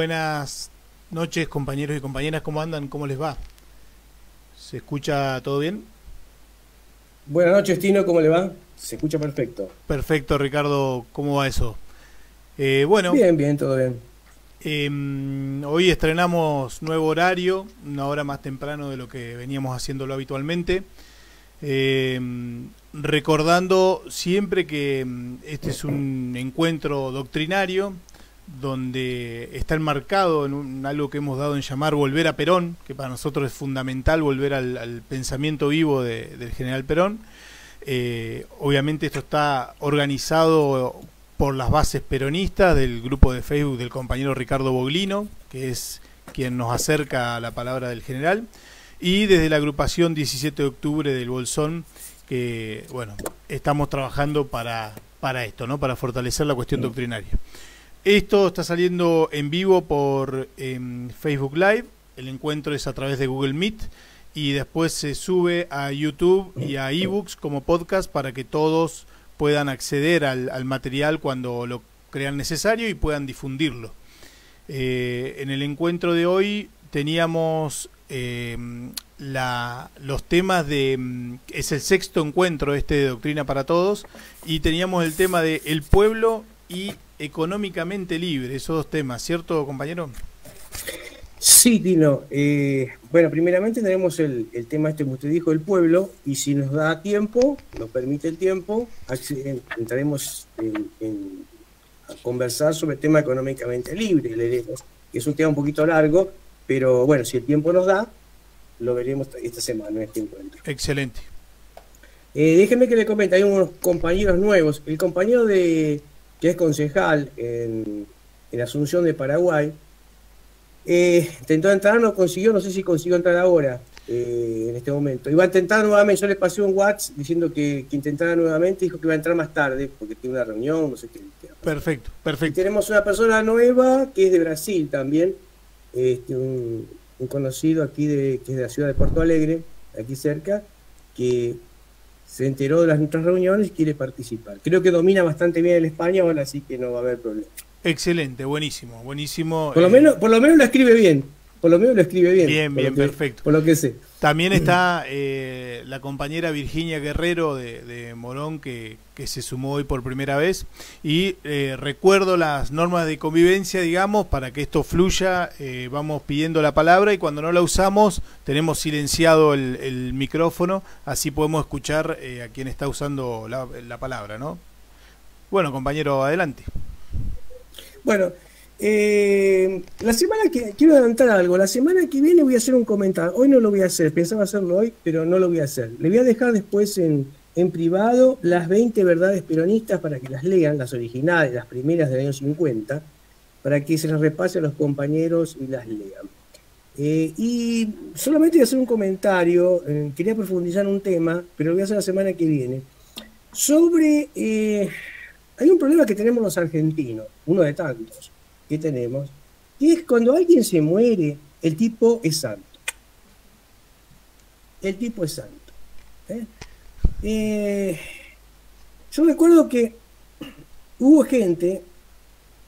Buenas noches, compañeros y compañeras, ¿cómo andan? ¿Cómo les va? ¿Se escucha todo bien? Buenas noches, Tino, ¿cómo le va? Se escucha perfecto. Perfecto, Ricardo, ¿cómo va eso? Bueno, Bien, bien, todo bien. hoy estrenamos nuevo horario, una hora más temprano de lo que veníamos haciéndolo habitualmente. Eh, Recordando siempre que este es un encuentro doctrinario donde está enmarcado en algo que hemos dado en llamar volver a Perón, que para nosotros es fundamental volver al pensamiento vivo del general Perón. Obviamente esto está organizado por las bases peronistas del grupo de Facebook del compañero Ricardo Boglino, que es quien nos acerca a la palabra del general, y desde la agrupación 17 de octubre del Bolsón, que bueno, estamos trabajando para esto, ¿no? Para fortalecer la cuestión doctrinaria. Esto está saliendo en vivo por Facebook Live, el encuentro es a través de Google Meet y después se sube a YouTube y a eBooks como podcast para que todos puedan acceder al material cuando lo crean necesario y puedan difundirlo. En el encuentro de hoy teníamos los temas de... es el sexto encuentro de Doctrina para Todos y teníamos el tema de el pueblo y económicamente libre, esos dos temas, ¿cierto, compañero? Sí, Tino. Bueno, primeramente tenemos el tema que usted dijo, el pueblo, y si nos da tiempo, nos permite el tiempo, entraremos a conversar sobre el tema económicamente libre, leeremos, que es un tema un poquito largo, pero bueno, si el tiempo nos da, lo veremos esta semana en este encuentro. Excelente. Déjeme que le comente, hay unos compañeros nuevos, el compañero que es concejal en Asunción de Paraguay, intentó entrar, no consiguió, no sé si consiguió entrar ahora, en este momento. Iba a intentar nuevamente, yo le pasé un WhatsApp diciendo que intentara nuevamente, dijo que iba a entrar más tarde, porque tiene una reunión, no sé qué. Perfecto, perfecto. Y tenemos una persona nueva que es de Brasil también, un conocido aquí que es de la ciudad de Porto Alegre, aquí cerca, que se enteró de nuestras reuniones y quiere participar. Creo que domina bastante bien el español, así que no va a haber problema. Excelente, buenísimo, buenísimo. Por lo menos lo escribe bien. Por lo menos lo escribe bien. Bien, bien, perfecto. Por lo que sé. También está la compañera Virginia Guerrero de Morón, que se sumó hoy por primera vez. Y recuerdo las normas de convivencia, digamos, para que esto fluya. Vamos pidiendo la palabra y cuando no la usamos, tenemos silenciado el micrófono. Así podemos escuchar a quien está usando la palabra, ¿no? Bueno, compañero, adelante. Bueno, la semana que quiero adelantar algo, la semana que viene voy a hacer un comentario, hoy no lo voy a hacer, pensaba hacerlo hoy, pero no lo voy a hacer. Le voy a dejar después en privado las 20 verdades peronistas para que las lean, las originales, las primeras del año 50, para que se las repase a los compañeros y las lean. Y solamente voy a hacer un comentario, quería profundizar en un tema, pero lo voy a hacer la semana que viene, sobre... hay un problema que tenemos los argentinos, uno de tantos que tenemos, que es cuando alguien se muere, el tipo es santo. El tipo es santo. Yo recuerdo que hubo gente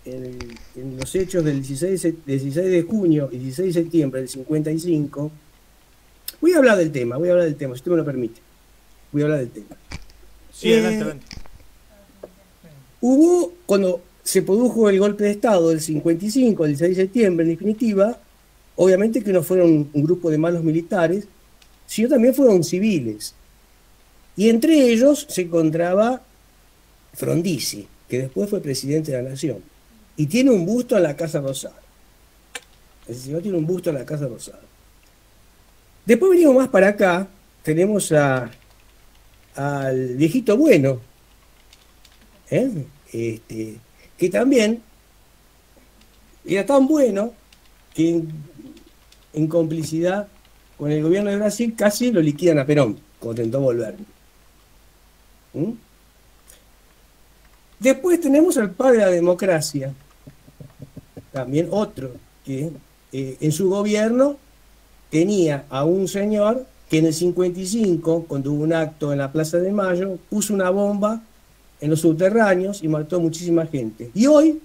en los hechos del 16 de junio y 16 de septiembre del 55. Voy a hablar del tema, si usted me lo permite. Voy a hablar del tema. Sí, adelante. Hubo, cuando se produjo el golpe de Estado del 55, el 16 de septiembre, en definitiva, obviamente que no fueron un grupo de malos militares, sino también fueron civiles. Y entre ellos se encontraba Frondizi, que después fue presidente de la Nación, y tiene un busto en la Casa Rosada. El señor tiene un busto en la Casa Rosada. Después venimos más para acá, tenemos al viejito bueno, que también era tan bueno que en complicidad con el gobierno de Brasil casi lo liquidan a Perón cuando intentó volver. Después tenemos al padre de la democracia, también otro que en su gobierno tenía a un señor que en el 55, cuando hubo un acto en la Plaza de Mayo, puso una bomba en los subterráneos y mató a muchísima gente. Y hoy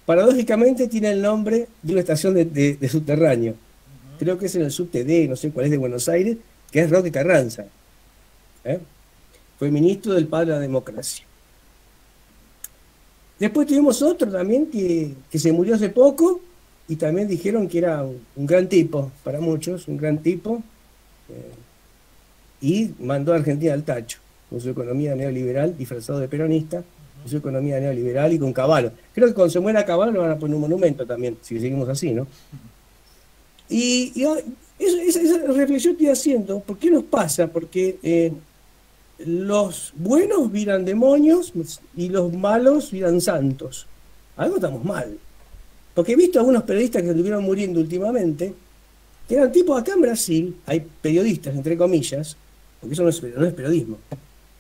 paradójicamente tiene el nombre de una estación de subterráneo. Creo que es en el subte D, no sé cuál es, de Buenos Aires, que es Roque Carranza. Fue ministro del Padre de la Democracia. Después tuvimos otro también que se murió hace poco y también dijeron que era un gran tipo, para muchos, un gran tipo, y mandó a Argentina al tacho, con su economía neoliberal disfrazado de peronista, con su economía neoliberal y con Cavallo. Creo que cuando se muera Cavallo le van a poner un monumento también, si seguimos así, ¿no? Y esa reflexión estoy haciendo, ¿por qué nos pasa? Porque los buenos viran demonios y los malos viran santos. Algo estamos mal. Porque he visto a algunos periodistas que se estuvieron muriendo últimamente, que eran tipos acá en Brasil, hay periodistas, entre comillas, porque eso no es periodismo,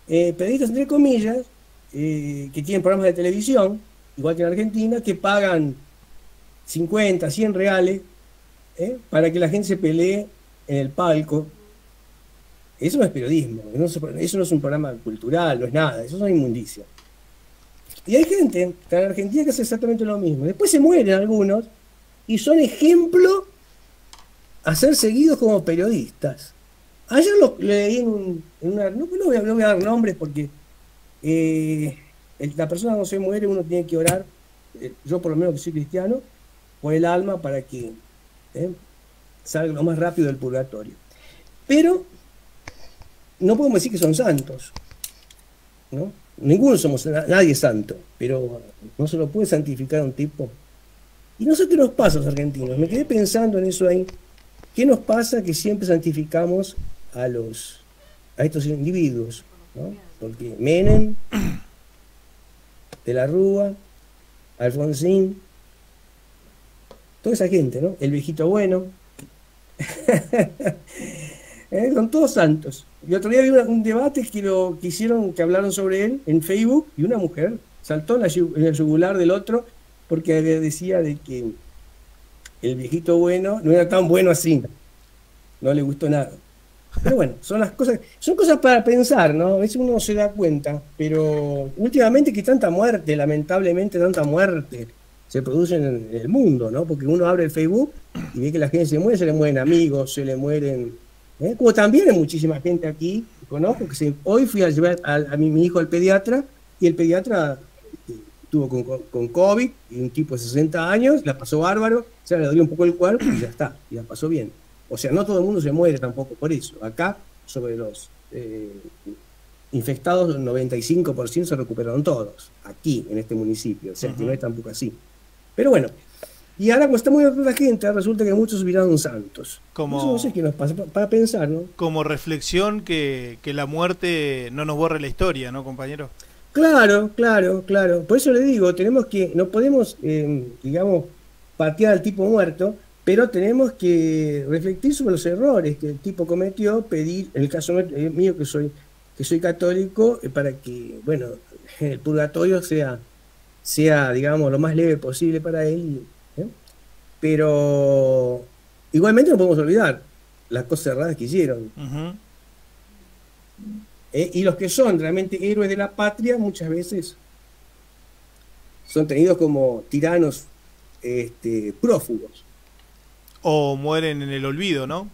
periodistas, entre comillas, que tienen programas de televisión, igual que en Argentina, que pagan 50, 100 reales para que la gente se pelee en el palco. Eso no es periodismo, eso no es un programa cultural, no es nada, eso es una inmundicia. Y hay gente en Argentina que hace exactamente lo mismo. Después se mueren algunos y son ejemplo a ser seguidos como periodistas. Ayer lo leí en una... No voy a dar nombres porque la persona cuando se muere uno tiene que orar, yo por lo menos que soy cristiano, por el alma para que salga lo más rápido del purgatorio. Pero no podemos decir que son santos, ¿no? Nadie es santo, pero no se lo puede santificar a un tipo. Y no sé qué nos pasa a los argentinos, me quedé pensando en eso ahí. ¿Qué nos pasa que siempre santificamos a estos individuos, ¿no? Porque Menem, De la Rúa, Alfonsín, toda esa gente, ¿no? El viejito bueno, son todos santos. Y otro día vi un debate que hablaron sobre él en Facebook y una mujer saltó en el yugular del otro porque decía de que el viejito bueno no era tan bueno así, no le gustó nada. Pero bueno, son cosas para pensar, ¿no? A veces uno no se da cuenta, pero últimamente que tanta muerte, lamentablemente tanta muerte se produce en el mundo, ¿no? Porque uno abre el Facebook y ve que la gente se muere, se le mueren amigos, se le mueren... Como también hay muchísima gente aquí, conozco, hoy fui a llevar a mi hijo al pediatra, y el pediatra estuvo con COVID, y un tipo de 60 años, la pasó bárbaro, le dolió un poco el cuerpo, y ya está, y la pasó bien. O sea, no todo el mundo se muere tampoco por eso. Acá, sobre los infectados, el 95% se recuperaron todos, aquí, en este municipio, o sea, que no es tampoco así. Pero bueno, y ahora como está muy la gente, resulta que muchos viraron santos. Eso no sé qué nos pasa, para pensar, ¿no? Como reflexión que la muerte no nos borre la historia, ¿no, compañero? Claro. Por eso le digo, no podemos, digamos, patear al tipo muerto, pero tenemos que reflexionar sobre los errores que el tipo cometió, pedir, en el caso mío que soy católico, para que, bueno, el purgatorio sea, digamos, lo más leve posible para él. Pero igualmente no podemos olvidar las cosas erradas que hicieron. Y los que son realmente héroes de la patria muchas veces son tenidos como tiranos prófugos. O mueren en el olvido, ¿no?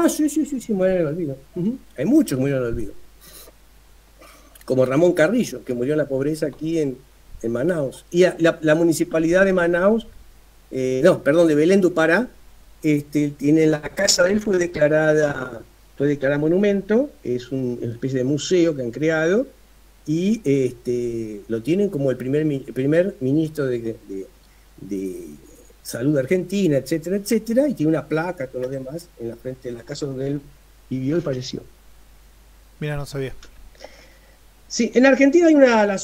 Sí, mueren en el olvido. Hay muchos que murieron en el olvido. Como Ramón Carrillo, que murió en la pobreza aquí en Manaus. Y la municipalidad de Manaus, de Belén do Pará, tiene la casa de él fue declarada monumento, es una especie de museo que han creado, y lo tienen como el primer ministro de Salud de Argentina, etcétera, y tiene una placa, todo lo demás, en la frente de la casa donde él vivió y falleció. Mira, no sabía. Sí, en Argentina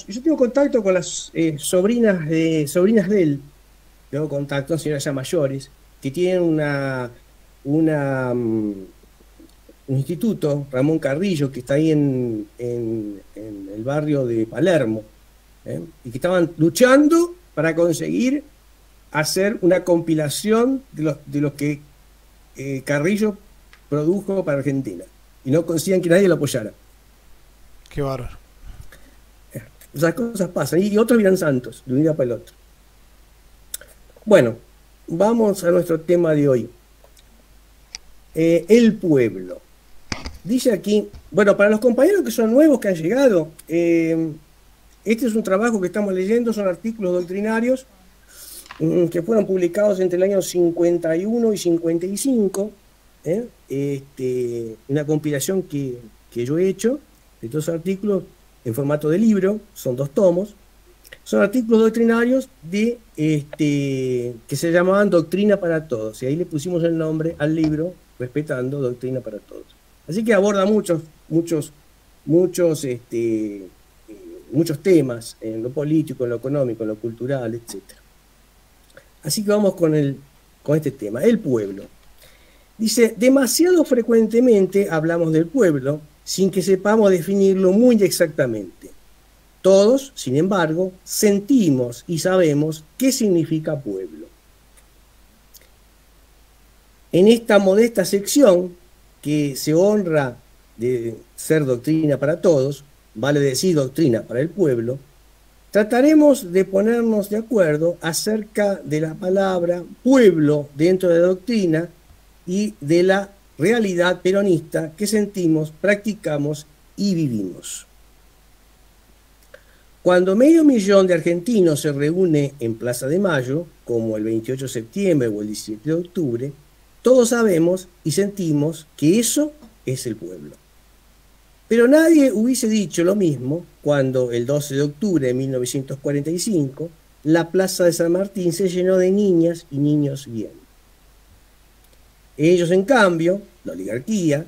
yo tengo contacto con las sobrinas de él. Tengo contacto con señoras ya mayores que tienen un instituto, Ramón Carrillo, que está ahí en el barrio de Palermo, y que estaban luchando para conseguir hacer una compilación de los que Carrillo produjo para Argentina, y no consiguen que nadie lo apoyara. Qué bárbaro. Esas cosas pasan, y otros miran santos, de un día para el otro. Bueno, vamos a nuestro tema de hoy. El pueblo. Dice aquí, bueno, para los compañeros que son nuevos, que han llegado, este es un trabajo que estamos leyendo, son artículos doctrinarios que fueron publicados entre el año 51 y 55, una compilación que yo he hecho de estos artículos en formato de libro, son 2 tomos, son artículos doctrinarios de que se llamaban Doctrina para Todos, y ahí le pusimos el nombre al libro, respetando Doctrina para Todos. Así que aborda muchos temas, en lo político, en lo económico, en lo cultural, etc. Así que vamos con este tema, el pueblo. Dice, demasiado frecuentemente hablamos del pueblo sin que sepamos definirlo muy exactamente. Todos, sin embargo, sentimos y sabemos qué significa pueblo. En esta modesta sección, que se honra de ser doctrina para todos, vale decir doctrina para el pueblo, trataremos de ponernos de acuerdo acerca de la palabra pueblo dentro de la doctrina y de la realidad peronista que sentimos, practicamos y vivimos. Cuando 500.000 de argentinos se reúne en Plaza de Mayo, como el 28 de septiembre o el 17 de octubre, todos sabemos y sentimos que eso es el pueblo. Pero nadie hubiese dicho lo mismo cuando el 12 de octubre de 1945 la Plaza de San Martín se llenó de niñas y niños bien. Ellos, en cambio, la oligarquía,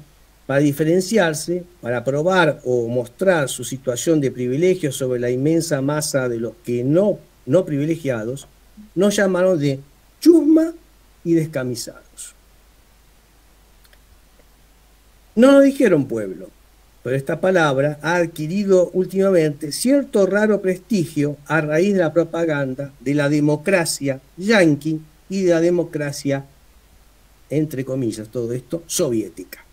para diferenciarse, para probar o mostrar su situación de privilegio sobre la inmensa masa de los que no privilegiados, nos llamaron de chusma y descamisados. No nos dijeron pueblo, pero esta palabra ha adquirido últimamente cierto raro prestigio a raíz de la propaganda de la democracia yanqui y de la democracia, entre comillas, todo esto, soviética.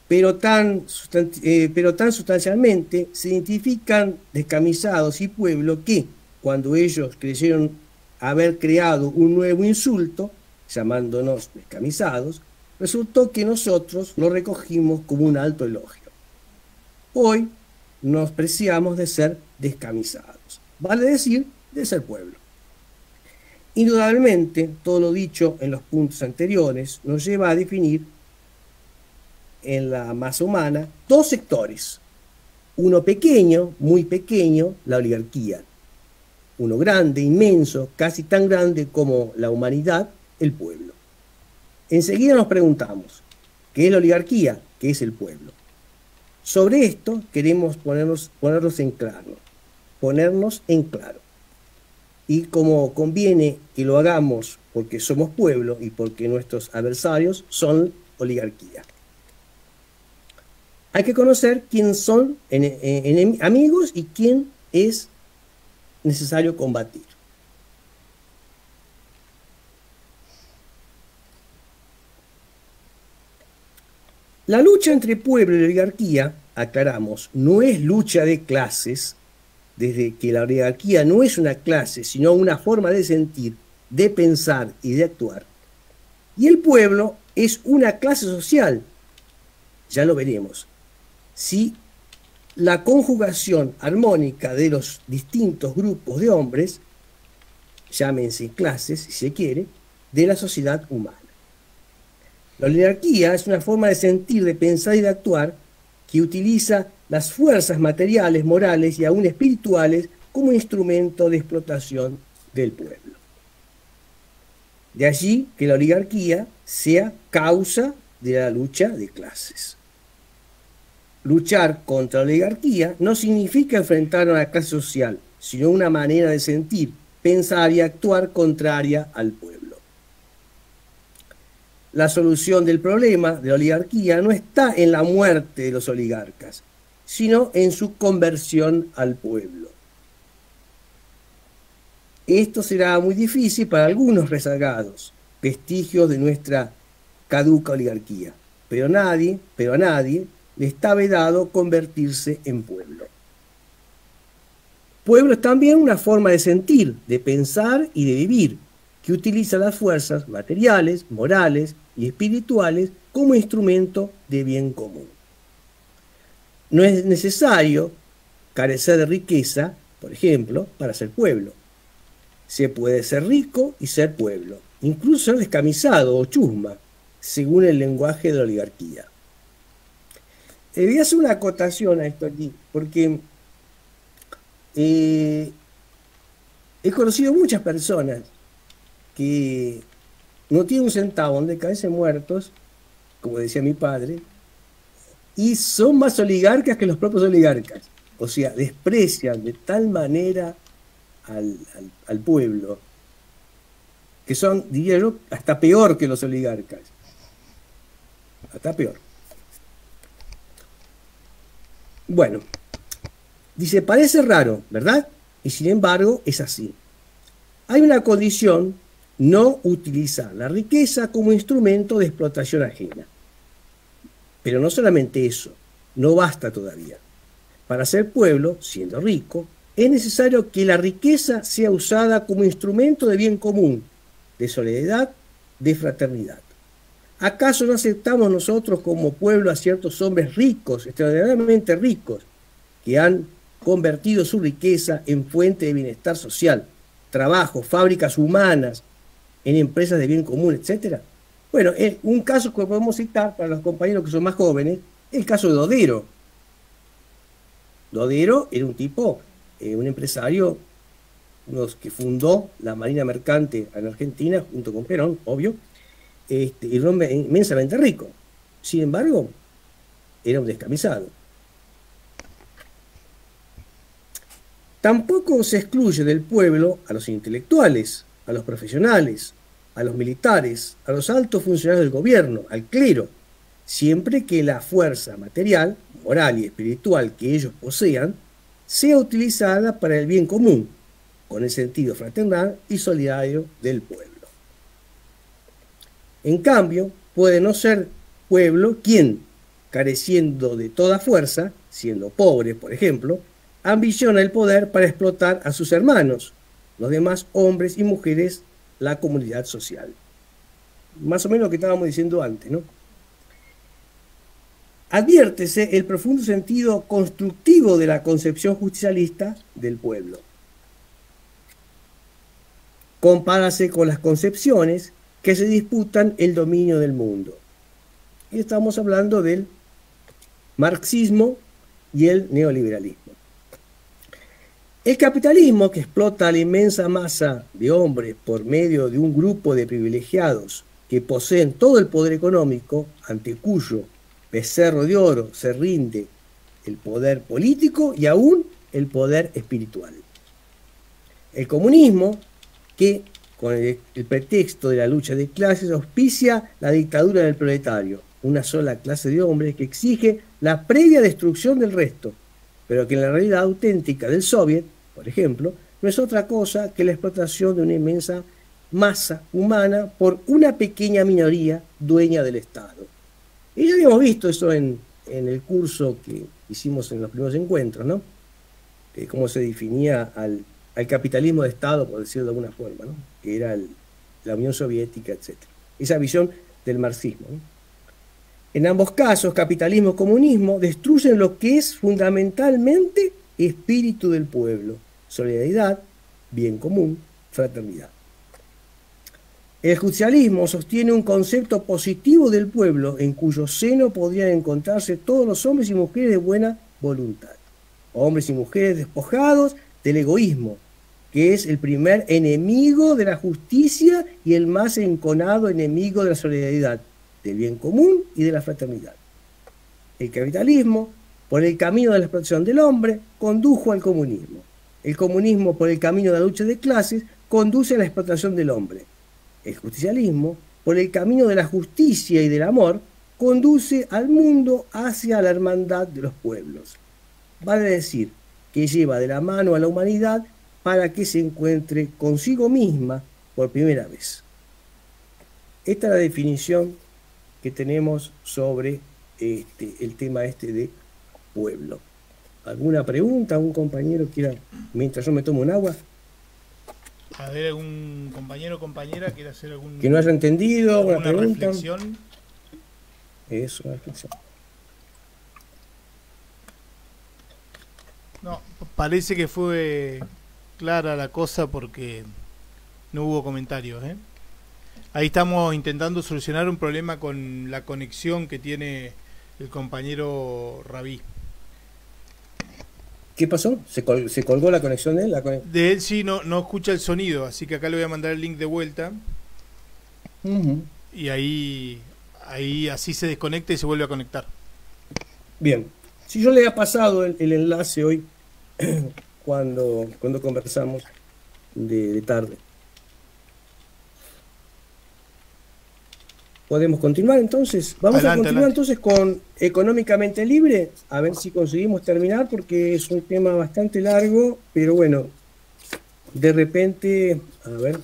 Pero tan sustancialmente se identifican descamisados y pueblo que, cuando ellos creyeron haber creado un nuevo insulto, llamándonos descamisados, resultó que nosotros lo recogimos como un alto elogio. Hoy nos preciamos de ser descamisados, vale decir, de ser pueblo. Indudablemente, todo lo dicho en los puntos anteriores nos lleva a definir en la masa humana 2 sectores. Uno pequeño, muy pequeño, la oligarquía. Uno grande, inmenso, casi tan grande como la humanidad, el pueblo. Enseguida nos preguntamos, ¿qué es la oligarquía? ¿Qué es el pueblo? Sobre esto queremos ponernos en claro. Y como conviene que lo hagamos porque somos pueblo y porque nuestros adversarios son oligarquía. Hay que conocer quién son amigos y quién es necesario combatir. La lucha entre pueblo y oligarquía, aclaramos, no es lucha de clases, desde que la oligarquía no es una clase, sino una forma de sentir, de pensar y de actuar. Y el pueblo es una clase social, ya lo veremos. Si la conjugación armónica de los distintos grupos de hombres, llámense clases si se quiere, de la sociedad humana. La oligarquía es una forma de sentir, de pensar y de actuar que utiliza las fuerzas materiales, morales y aún espirituales como instrumento de explotación del pueblo. De allí que la oligarquía sea causa de la lucha de clases. Luchar contra la oligarquía no significa enfrentar a una clase social, sino una manera de sentir, pensar y actuar contraria al pueblo. La solución del problema de la oligarquía no está en la muerte de los oligarcas, sino en su conversión al pueblo. Esto será muy difícil para algunos rezagados, vestigios de nuestra caduca oligarquía, pero a nadie le está vedado convertirse en pueblo. Pueblo es también una forma de sentir, de pensar y de vivir, que utiliza las fuerzas materiales, morales y espirituales como instrumento de bien común. No es necesario carecer de riqueza, por ejemplo, para ser pueblo. Se puede ser rico y ser pueblo, incluso ser descamisado o chusma, según el lenguaje de la oligarquía. Voy a hacer una acotación a esto aquí, porque he conocido muchas personas que no tienen un centavo donde caerse muertos, como decía mi padre, y son más oligarcas que los propios oligarcas. O sea, desprecian de tal manera al pueblo, que son, diría yo, hasta peor que los oligarcas. Hasta peor. Bueno, dice, parece raro, ¿verdad? Y sin embargo, es así. Hay una condición: no utilizar la riqueza como instrumento de explotación ajena. Pero no solamente eso, no basta todavía. Para ser pueblo, siendo rico, es necesario que la riqueza sea usada como instrumento de bien común, de solidaridad, de fraternidad. ¿Acaso no aceptamos nosotros como pueblo a ciertos hombres ricos, extraordinariamente ricos, que han convertido su riqueza en fuente de bienestar social, trabajo, fábricas humanas, en empresas de bien común, etcétera? Bueno, un caso que podemos citar para los compañeros que son más jóvenes, el caso de Dodero. Dodero era un tipo, un empresario, uno que fundó la Marina Mercante en Argentina, junto con Perón, obvio, y era un hombre inmensamente rico. Sin embargo, era un descamisado. Tampoco se excluye del pueblo a los intelectuales, a los profesionales, a los militares, a los altos funcionarios del gobierno, al clero, siempre que la fuerza material, moral y espiritual que ellos posean sea utilizada para el bien común, con el sentido fraternal y solidario del pueblo. En cambio, puede no ser pueblo quien, careciendo de toda fuerza, siendo pobre, por ejemplo, ambiciona el poder para explotar a sus hermanos, los demás hombres y mujeres, la comunidad social. Más o menos lo que estábamos diciendo antes, ¿no? Adviértese el profundo sentido constructivo de la concepción justicialista del pueblo. Compárase con las concepciones que se disputan el dominio del mundo. Y estamos hablando del marxismo y el neoliberalismo. El capitalismo, que explota a la inmensa masa de hombres por medio de un grupo de privilegiados que poseen todo el poder económico, ante cuyo becerro de oro se rinde el poder político y aún el poder espiritual. El comunismo, que con el pretexto de la lucha de clases auspicia la dictadura del proletario, una sola clase de hombres que exige la previa destrucción del resto, pero que en la realidad auténtica del Soviet, por ejemplo, no es otra cosa que la explotación de una inmensa masa humana por una pequeña minoría dueña del Estado. Y ya habíamos visto eso en el curso que hicimos en los primeros encuentros, ¿no? Cómo se definía al capitalismo de Estado, por decirlo de alguna forma, ¿no? Que era la Unión Soviética, etc. Esa visión del marxismo, ¿no? En ambos casos, capitalismo y comunismo destruyen lo que es fundamentalmente espíritu del pueblo: solidaridad, bien común, fraternidad. El justicialismo sostiene un concepto positivo del pueblo en cuyo seno podrían encontrarse todos los hombres y mujeres de buena voluntad. Hombres y mujeres despojados del egoísmo, que es el primer enemigo de la justicia y el más enconado enemigo de la solidaridad, del bien común y de la fraternidad. El capitalismo, por el camino de la explotación del hombre, condujo al comunismo. El comunismo, por el camino de la lucha de clases, conduce a la explotación del hombre. El justicialismo, por el camino de la justicia y del amor, conduce al mundo hacia la hermandad de los pueblos. Vale decir, que lleva de la mano a la humanidad para que se encuentre consigo misma por primera vez. Esta es la definición que tenemos sobre el tema de pueblo. ¿Alguna pregunta? ¿Algún compañero quiera, mientras yo me tomo un agua, A ver, algún compañero o compañera quiere hacer que no haya entendido, alguna alguna pregunta? reflexión. Eso, una reflexión. No, parece que fue clara la cosa porque no hubo comentarios, ¿eh? Ahí estamos intentando solucionar un problema con la conexión que tiene el compañero Rabí. ¿Qué pasó? ¿Se colgó la conexión de él? De él sí no escucha el sonido, así que acá le voy a mandar el link de vuelta Ujú. y ahí así se desconecta y se vuelve a conectar. Bien. Si yo le había pasado el enlace hoy, cuando conversamos de tarde. ¿Podemos continuar entonces? Vamos a Adelante, continuar adelante. entonces con Económicamente Libre, a ver si conseguimos terminar, porque es un tema bastante largo, pero bueno, de repente, a ver,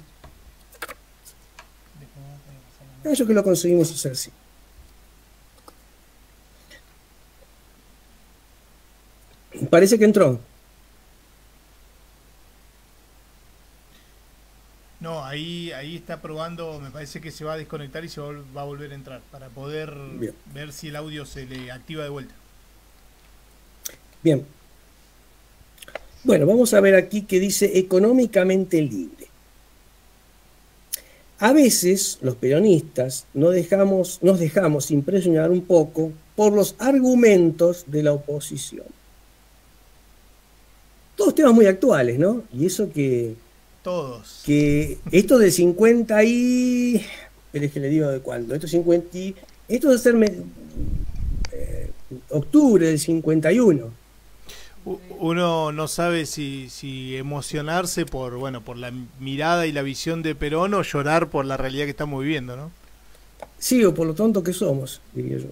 yo que lo conseguimos hacer, sí. Parece que entró. No, ahí está probando, me parece que se va a desconectar y va a volver a entrar para poder Bien. ver si el audio se le activa de vuelta. Bien. Bueno, vamos a ver aquí que dice Económicamente Libre. A veces los peronistas nos dejamos impresionar un poco por los argumentos de la oposición. Todos temas muy actuales, ¿no? Y eso Todos. que esto del 50 y... Pero es que le digo de cuándo. Esto debe ser octubre del 51. Uno no sabe si emocionarse por la mirada y la visión de Perón o llorar por la realidad que estamos viviendo, ¿no? Sí, o por lo tonto que somos, diría yo.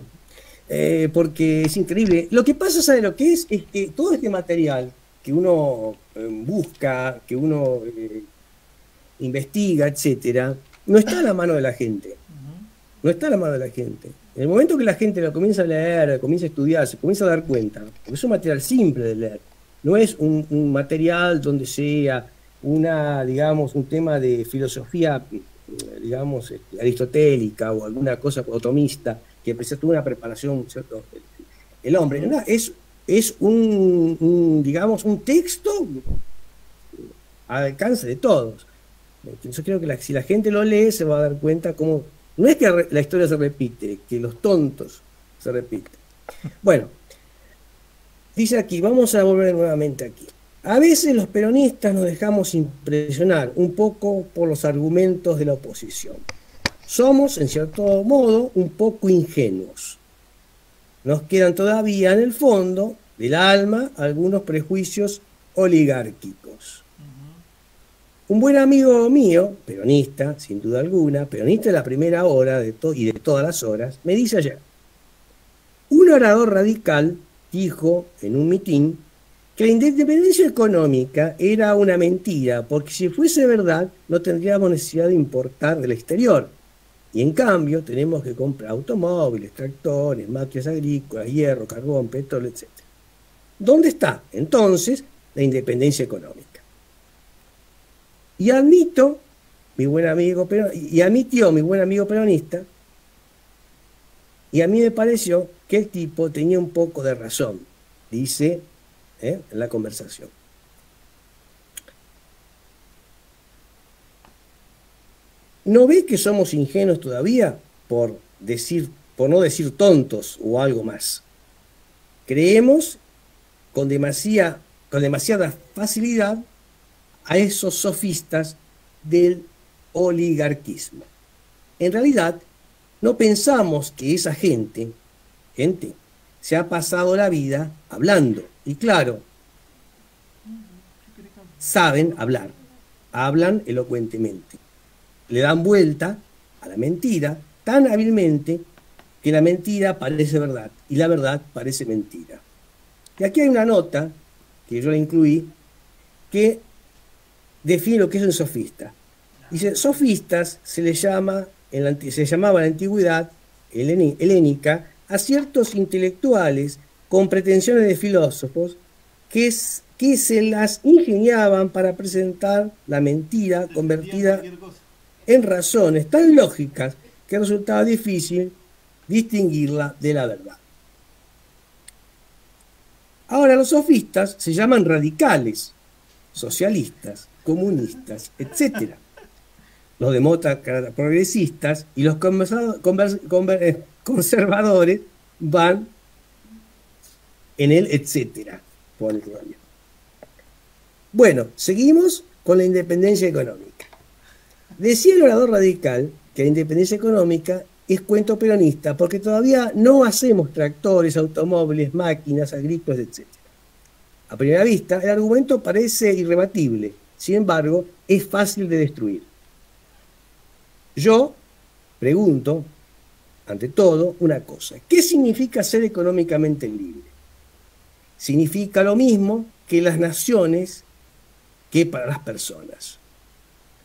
Porque es increíble. Lo que pasa, ¿sabe lo que es? Es que todo este material que uno busca, que uno investiga, etcétera, no está a la mano de la gente. No está a la mano de la gente. En el momento que la gente lo comienza a leer, comienza a estudiar, se comienza a dar cuenta, porque es un material simple de leer, no es un material donde sea digamos, un tema de filosofía, digamos, aristotélica o alguna cosa otomista, que precisa toda una preparación, ¿cierto? El hombre, no, es digamos, un texto al alcance de todos. Yo creo que si la gente lo lee se va a dar cuenta cómo... No es que la historia se repite, que los tontos se repiten. Bueno, dice aquí, vamos a volver nuevamente aquí. A veces los peronistas nos dejamos impresionar un poco por los argumentos de la oposición. Somos, en cierto modo, un poco ingenuos. Nos quedan todavía en el fondo del alma algunos prejuicios oligárquicos. Un buen amigo mío, peronista, sin duda alguna, peronista de la primera hora y de todas las horas, me dice ayer, un orador radical dijo en un mitin que la independencia económica era una mentira, porque si fuese verdad no tendríamos necesidad de importar del exterior. Y en cambio tenemos que comprar automóviles, tractores, máquinas agrícolas, hierro, carbón, petróleo, etc. ¿Dónde está entonces la independencia económica? Y admitió mi buen amigo peronista, y a mí me pareció que el tipo tenía un poco de razón, dice en la conversación. ¿No ve que somos ingenuos todavía por no decir tontos o algo más? Creemos con demasiada facilidad a esos sofistas del oligarquismo. En realidad, no pensamos que esa gente se ha pasado la vida hablando. Y claro, saben hablar, hablan elocuentemente. Le dan vuelta a la mentira tan hábilmente que la mentira parece verdad y la verdad parece mentira. Y aquí hay una nota, que yo la incluí, que define lo que es un sofista. Dice, sofistas se llamaba en la antigüedad helénica a ciertos intelectuales con pretensiones de filósofos que se las ingeniaban para presentar la mentira convertida en razones tan lógicas que resultaba difícil distinguirla de la verdad. Ahora los sofistas se llaman radicales, socialistas, comunistas, etc. Los demócratas progresistas y los conservadores van en el etcétera. Bueno, seguimos con la independencia económica. Decía el orador radical que la independencia económica es cuento peronista porque todavía no hacemos tractores, automóviles, máquinas agrícolas, etc. A primera vista, el argumento parece irrebatible, sin embargo, es fácil de destruir. Yo pregunto, ante todo, una cosa. ¿Qué significa ser económicamente libre? Significa lo mismo que las naciones que para las personas.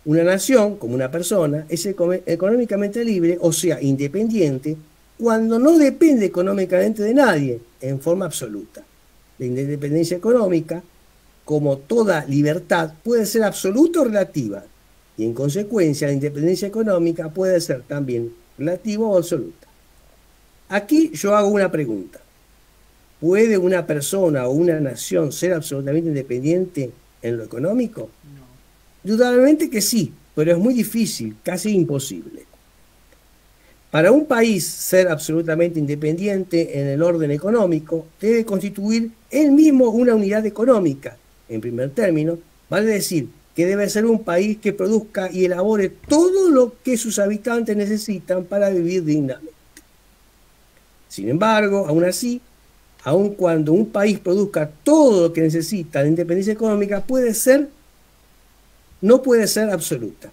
Una nación, como una persona, es económicamente libre, o sea, independiente, cuando no depende económicamente de nadie, en forma absoluta. La independencia económica, como toda libertad, puede ser absoluta o relativa, y en consecuencia la independencia económica puede ser también relativa o absoluta. Aquí yo hago una pregunta. ¿Puede una persona o una nación ser absolutamente independiente en lo económico? Indudablemente que sí, pero es muy difícil, casi imposible. Para un país ser absolutamente independiente en el orden económico, debe constituir él mismo una unidad económica. En primer término, vale decir que debe ser un país que produzca y elabore todo lo que sus habitantes necesitan para vivir dignamente. Sin embargo, aún así, aun cuando un país produzca todo lo que necesita, la independencia económica no puede ser absoluta.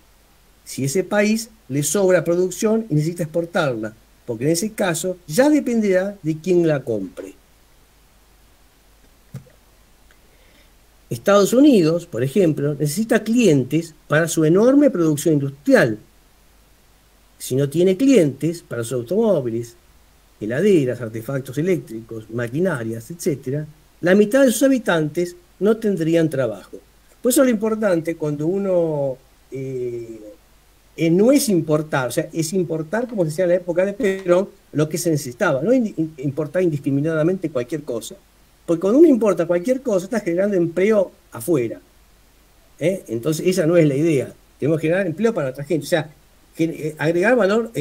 Si ese país le sobra producción y necesita exportarla, porque en ese caso ya dependerá de quién la compre. Estados Unidos, por ejemplo, necesita clientes para su enorme producción industrial. Si no tiene clientes para sus automóviles, heladeras, artefactos eléctricos, maquinarias, etc., la mitad de sus habitantes no tendrían trabajo. Por eso lo importante cuando uno no es importar, o sea, es importar, como se decía en la época de Perón, lo que se necesitaba, no importar indiscriminadamente cualquier cosa. Porque cuando uno importa cualquier cosa, está generando empleo afuera. Entonces, esa no es la idea. Tenemos que generar empleo para otra gente. O sea, agregar valor,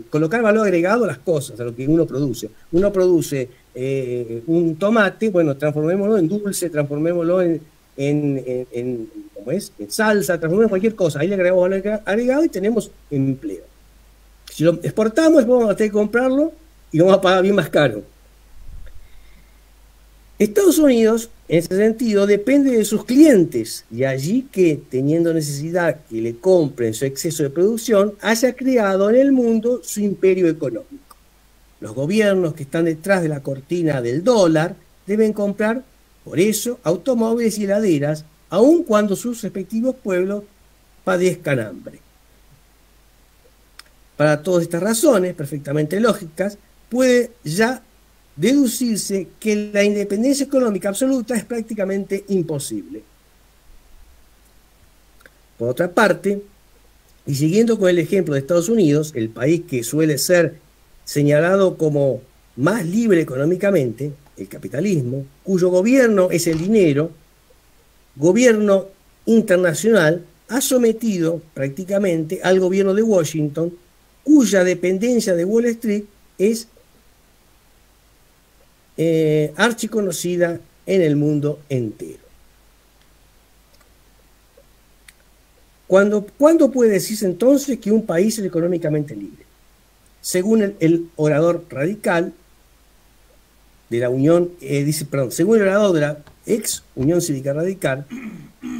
colocar valor agregado a las cosas, a lo que uno produce. Uno produce un tomate, bueno, transformémoslo en dulce, transformémoslo en salsa, transformémoslo en cualquier cosa. Ahí le agregamos valor agregado y tenemos empleo. Si lo exportamos, vamos a tener que comprarlo y lo vamos a pagar bien más caro. Estados Unidos, en ese sentido, depende de sus clientes, y allí que, teniendo necesidad que le compren su exceso de producción, haya creado en el mundo su imperio económico. Los gobiernos que están detrás de la cortina del dólar deben comprar, por eso, automóviles y heladeras, aun cuando sus respectivos pueblos padezcan hambre. Para todas estas razones, perfectamente lógicas, puede ya deducirse que la independencia económica absoluta es prácticamente imposible. Por otra parte, y siguiendo con el ejemplo de Estados Unidos, el país que suele ser señalado como más libre económicamente, el capitalismo, cuyo gobierno es el dinero, gobierno internacional, ha sometido prácticamente al gobierno de Washington, cuya dependencia de Wall Street es archiconocida en el mundo entero. ¿Cuándo puede decirse entonces que un país es económicamente libre? Según el orador radical de la Unión, según el orador de la ex Unión Cívica Radical,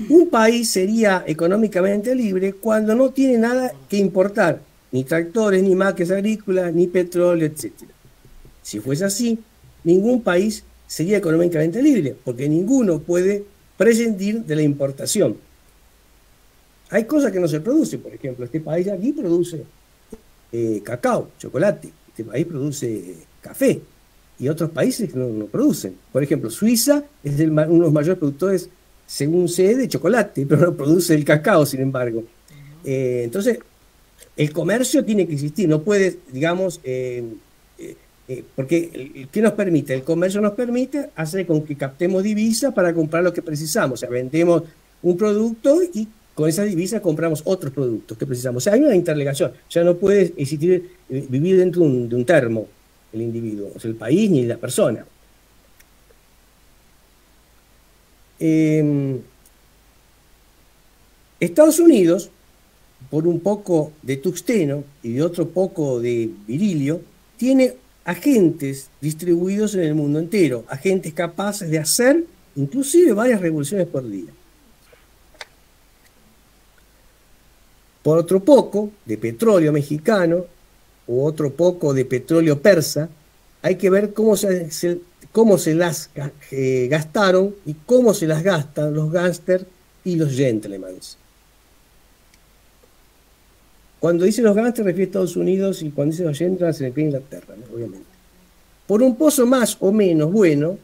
un país sería económicamente libre cuando no tiene nada que importar, ni tractores, ni máquinas agrícolas, ni petróleo, etc. Si fuese así, ningún país sería económicamente libre, porque ninguno puede prescindir de la importación. Hay cosas que no se producen, por ejemplo, este país aquí produce cacao, chocolate, este país produce café, y otros países no producen. Por ejemplo, Suiza es uno de los mayores productores, según sé, de chocolate, pero no produce el cacao, sin embargo. Entonces, el comercio tiene que existir, no puede, digamos, porque ¿qué nos permite? El comercio nos permite hacer con que captemos divisas para comprar lo que precisamos. O sea, vendemos un producto y con esa divisa compramos otros productos que precisamos. O sea, hay una interligación. O sea, no puede existir, vivir dentro de un termo el individuo, o sea, el país ni la persona. Estados Unidos, por un poco de tungsteno y de otro poco de berilio, tiene agentes distribuidos en el mundo entero, agentes capaces de hacer inclusive varias revoluciones por día. Por otro poco de petróleo mexicano u otro poco de petróleo persa, hay que ver cómo se las gastaron y cómo se las gastan los gángsters y los gentlemen. Cuando dice los gángsters se refiere a Estados Unidos y cuando dice los gentlemen se refiere a Inglaterra, ¿no? Obviamente. Por un pozo más o menos bueno,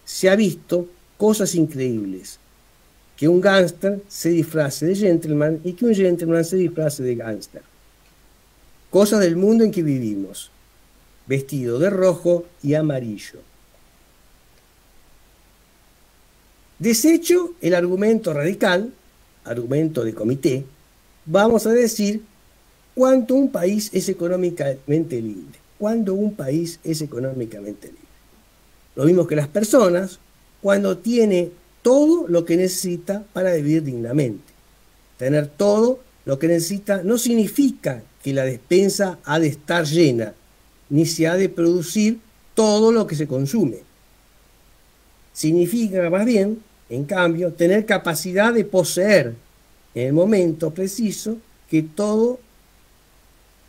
se ha visto cosas increíbles. Que un gángster se disfrace de gentleman y que un gentleman se disfrace de gángster. Cosas del mundo en que vivimos. Vestido de rojo y amarillo. Desecho el argumento radical, argumento de comité, vamos a decir cuánto un país es económicamente libre. Cuando un país es económicamente libre. Lo mismo que las personas, cuando tiene todo lo que necesita para vivir dignamente. Tener todo lo que necesita no significa que la despensa ha de estar llena, ni se ha de producir todo lo que se consume. Significa más bien, en cambio, tener capacidad de poseer en el momento preciso que todo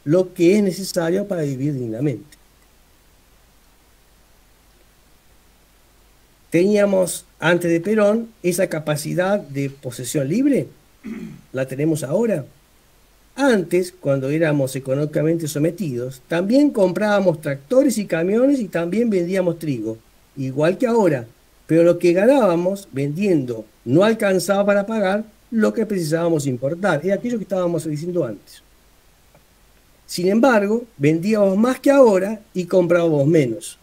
lo que es necesario para vivir dignamente. Teníamos antes de Perón esa capacidad de posesión libre, la tenemos ahora. Antes, cuando éramos económicamente sometidos, también comprábamos tractores y camiones y también vendíamos trigo, igual que ahora, pero lo que ganábamos vendiendo no alcanzaba para pagar lo que precisábamos importar, era aquello que estábamos diciendo antes. Sin embargo, vendíamos más que ahora y comprábamos menos.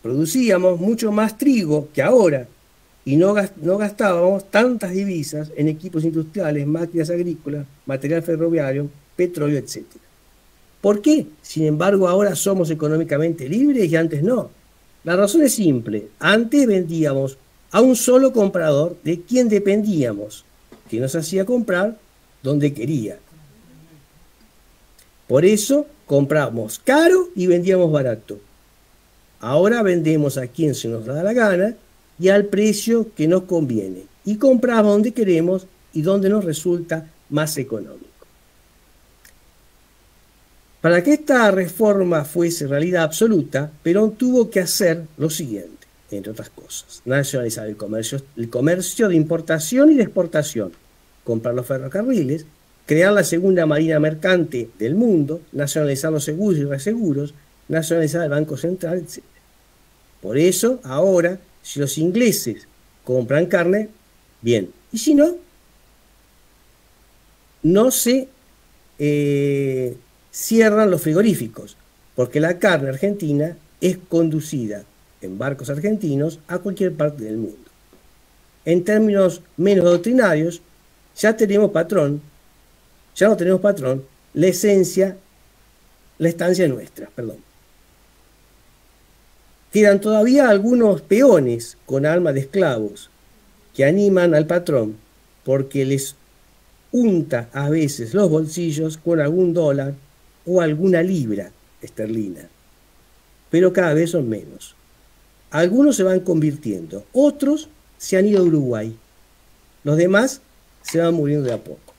Producíamos mucho más trigo que ahora y no gastábamos tantas divisas en equipos industriales, máquinas agrícolas, material ferroviario, petróleo, etc. ¿Por qué, sin embargo, ahora somos económicamente libres y antes no? La razón es simple. Antes vendíamos a un solo comprador de quien dependíamos, que nos hacía comprar donde quería. Por eso compramos caro y vendíamos barato. Ahora vendemos a quien se nos da la gana y al precio que nos conviene. Y compramos donde queremos y donde nos resulta más económico. Para que esta reforma fuese realidad absoluta, Perón tuvo que hacer lo siguiente, entre otras cosas. Nacionalizar el comercio de importación y de exportación. Comprar los ferrocarriles, crear la segunda marina mercante del mundo, nacionalizar los seguros y reaseguros, nacionalizar el Banco Central, etc. Por eso, ahora, si los ingleses compran carne, bien. Y si no, no se cierran los frigoríficos, porque la carne argentina es conducida en barcos argentinos a cualquier parte del mundo. En términos menos doctrinarios, ya no tenemos patrón, la estancia nuestra, perdón. Quedan todavía algunos peones con alma de esclavos que animan al patrón porque les unta a veces los bolsillos con algún dólar o alguna libra esterlina. Pero cada vez son menos. Algunos se van convirtiendo, otros se han ido a Uruguay. Los demás se van muriendo de a poco.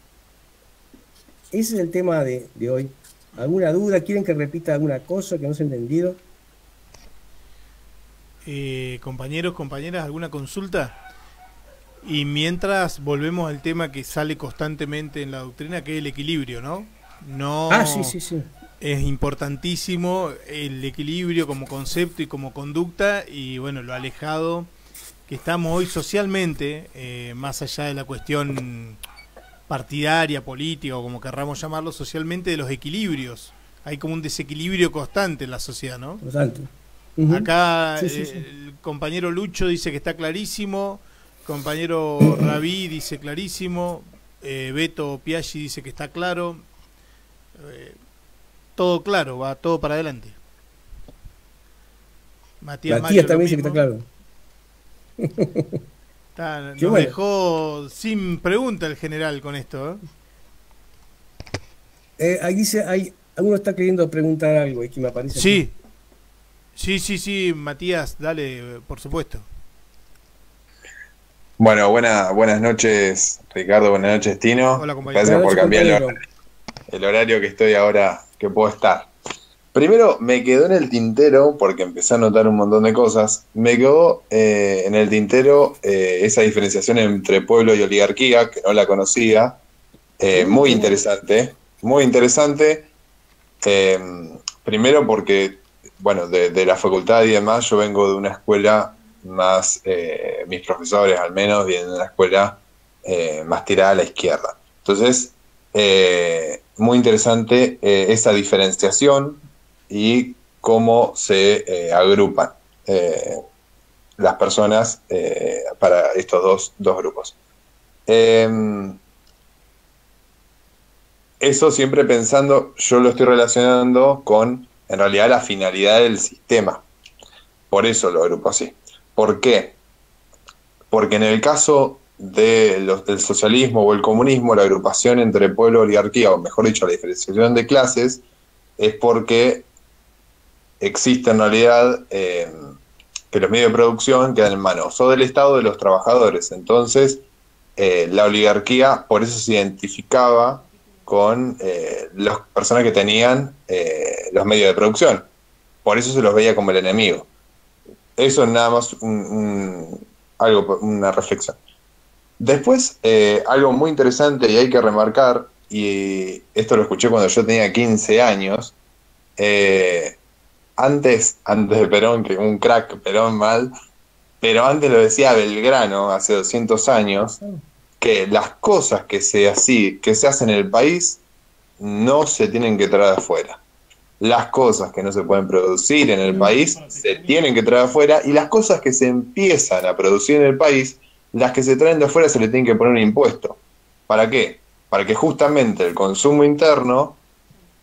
Ese es el tema de hoy. ¿Alguna duda? ¿Quieren que repita alguna cosa que no se ha entendido? Compañeros, compañeras, ¿alguna consulta? Y mientras volvemos al tema que sale constantemente en la doctrina, que es el equilibrio, ¿no? Ah, sí. es importantísimo el equilibrio como concepto y como conducta, y bueno, lo alejado que estamos hoy socialmente, más allá de la cuestión partidaria, política o como querramos llamarlo, socialmente, de los equilibrios. Hay como un desequilibrio constante en la sociedad, ¿no? Constante. Acá Sí, sí, sí. el compañero Lucho dice que está clarísimo, compañero Rabí dice clarísimo, Beto Piaggi dice que está claro, todo claro, va todo para adelante. Matías Mario También lo dice que está mismo. claro. Qué Nos bueno. dejó sin pregunta el general con esto, Ahí dice, alguno está queriendo preguntar algo, que me aparece aquí. Sí, sí, Matías, dale, por supuesto. Bueno, buenas noches, Ricardo, buenas noches, Tino. Hola, compañero. Gracias Buenas por noches, cambiar compañero. el horario que estoy ahora, que puedo estar. Primero, me quedó en el tintero, porque empecé a notar un montón de cosas, me quedó en el tintero esa diferenciación entre pueblo y oligarquía, que no la conocía, muy interesante, muy interesante. Eh, Primero porque, bueno, de la facultad y demás, yo vengo de una escuela más, mis profesores al menos, vienen de una escuela más tirada a la izquierda. Entonces, muy interesante esa diferenciación y cómo se agrupan las personas para estos dos grupos. Eso siempre pensando, yo lo estoy relacionando con, en realidad, la finalidad del sistema. Por eso lo agrupo así. ¿Por qué? Porque en el caso del socialismo o el comunismo, la agrupación entre pueblo y oligarquía, o mejor dicho, la diferenciación de clases, es porque existe en realidad que los medios de producción quedan en manos o del Estado o de los trabajadores. Entonces, la oligarquía por eso se identificaba con las personas que tenían los medios de producción. Por eso se los veía como el enemigo. Eso es nada más una reflexión. Después, algo muy interesante y hay que remarcar, y esto lo escuché cuando yo tenía 15 años, antes de Perón, que un crack, Perón mal, pero antes lo decía Belgrano, hace 200 años, que las cosas que se hacen en el país no se tienen que traer de afuera. Las cosas que no se pueden producir en el país se tienen que traer de afuera, y las cosas que se empiezan a producir en el país, las que se traen de afuera se le tienen que poner un impuesto. ¿Para qué? Para que justamente el consumo interno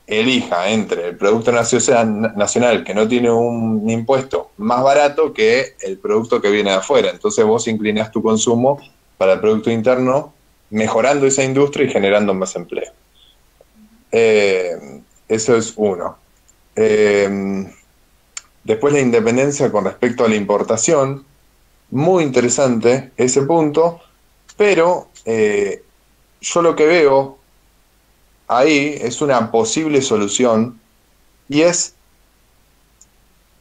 elija entre el producto nacional que no tiene un impuesto más barato que el producto que viene de afuera. Entonces vos inclinás tu consumo para el producto interno, mejorando esa industria y generando más empleo. Eso es uno. Después la independencia con respecto a la importación, muy interesante ese punto, pero yo lo que veo ahí es una posible solución, y es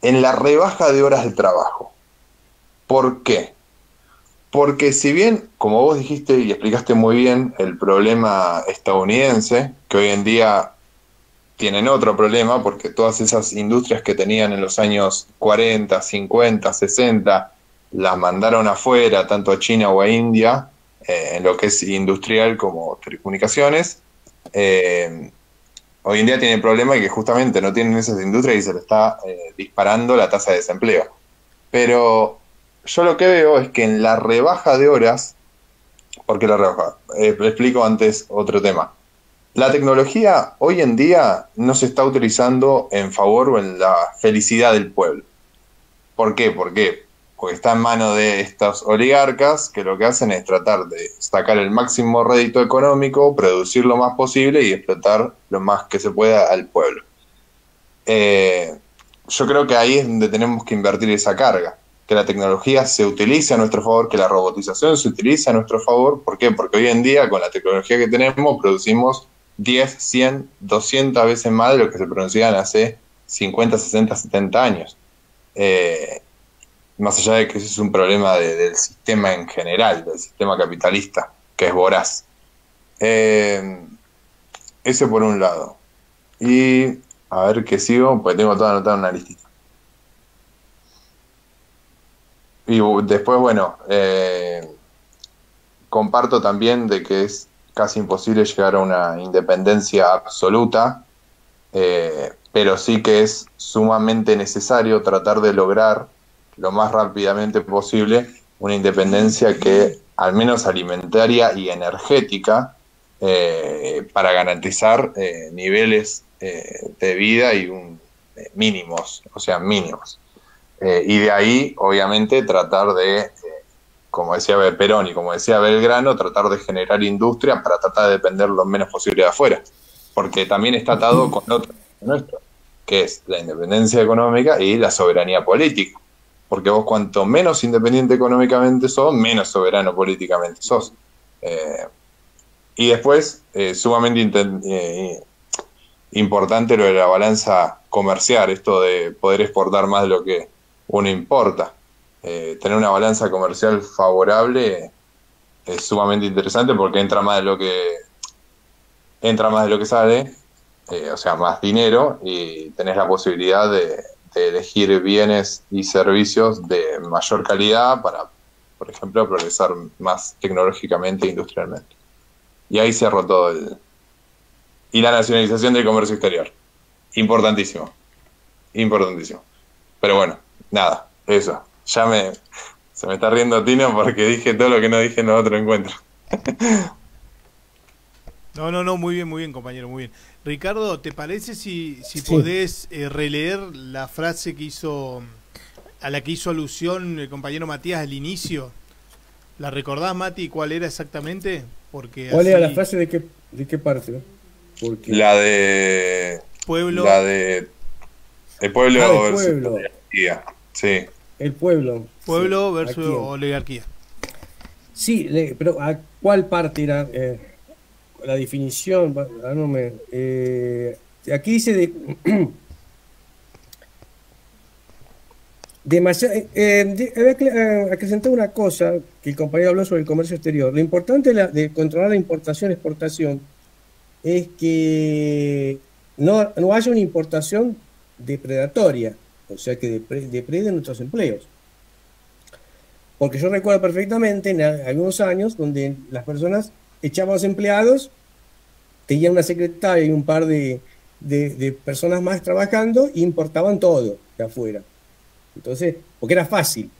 en la rebaja de horas de trabajo. ¿Por qué? Porque si bien, como vos dijiste y explicaste muy bien, el problema estadounidense, que hoy en día tienen otro problema, porque todas esas industrias que tenían en los años 40, 50, 60, las mandaron afuera, tanto a China o a India, en lo que es industrial como telecomunicaciones. Hoy en día tiene el problema de que justamente no tienen esas industrias y se le está disparando la tasa de desempleo. Pero yo lo que veo es que en la rebaja de horas, ¿por qué la rebaja? Explico antes otro tema. La tecnología hoy en día no se está utilizando en favor o en la felicidad del pueblo. ¿Por qué? Porque está en manos de estos oligarcas que lo que hacen es tratar de sacar el máximo rédito económico, producir lo más posible y explotar lo más que se pueda al pueblo. Yo creo que ahí es donde tenemos que invertir esa carga, que la tecnología se utilice a nuestro favor, que la robotización se utilice a nuestro favor. ¿Por qué? Porque hoy en día, con la tecnología que tenemos, producimos 10, 100, 200 veces más de lo que se producían hace 50, 60, 70 años. Más allá de que ese es un problema del sistema en general, del sistema capitalista, que es voraz. Ese por un lado. Y, A ver qué sigo, pues tengo todo anotado en una listita. Y después, bueno, comparto también de que es casi imposible llegar a una independencia absoluta, pero sí que es sumamente necesario tratar de lograr lo más rápidamente posible una independencia que, al menos alimentaria y energética, para garantizar niveles de vida y mínimos, o sea, mínimos. Y de ahí, obviamente, tratar de, como decía Perón y como decía Belgrano, tratar de generar industria para tratar de depender lo menos posible de afuera. Porque también está atado con otro nuestro, que es la independencia económica y la soberanía política. Porque vos cuanto menos independiente económicamente sos, menos soberano políticamente sos. Y después, sumamente importante lo de la balanza comercial, esto de poder exportar más de lo que uno importa. Tener una balanza comercial favorable es sumamente interesante porque entra más de lo que sale, o sea, más dinero, y tenés la posibilidad de elegir bienes y servicios de mayor calidad para, por ejemplo, progresar más tecnológicamente e industrialmente. Y ahí cierro todo y la nacionalización del comercio exterior. Importantísimo. Importantísimo. Pero bueno, nada, eso. Se me está riendo Tino porque dije todo lo que no dije en otro encuentro. No, muy bien, compañero, muy bien. Ricardo, ¿te parece si Sí. podés releer la frase a la que hizo alusión el compañero Matías al inicio? ¿La recordás, Mati, cuál era exactamente? Porque ¿Cuál así, era la frase de qué parte? ¿No? Porque... La de pueblo, el pueblo Ah, el versus pueblo. la oligarquía. Sí. El pueblo. pueblo Sí, versus aquí. oligarquía. Sí, pero ¿a cuál parte era la definición? Ah, no aquí dice había acrecentado una cosa que el compañero habló sobre el comercio exterior. Lo importante de controlar la importación-exportación es que no haya una importación depredatoria, o sea, que depreden nuestros empleos. Porque yo recuerdo perfectamente en algunos años donde las personas echaban a los empleados, tenían una secretaria y un par de personas más trabajando e importaban todo de afuera. Entonces, porque era fácil,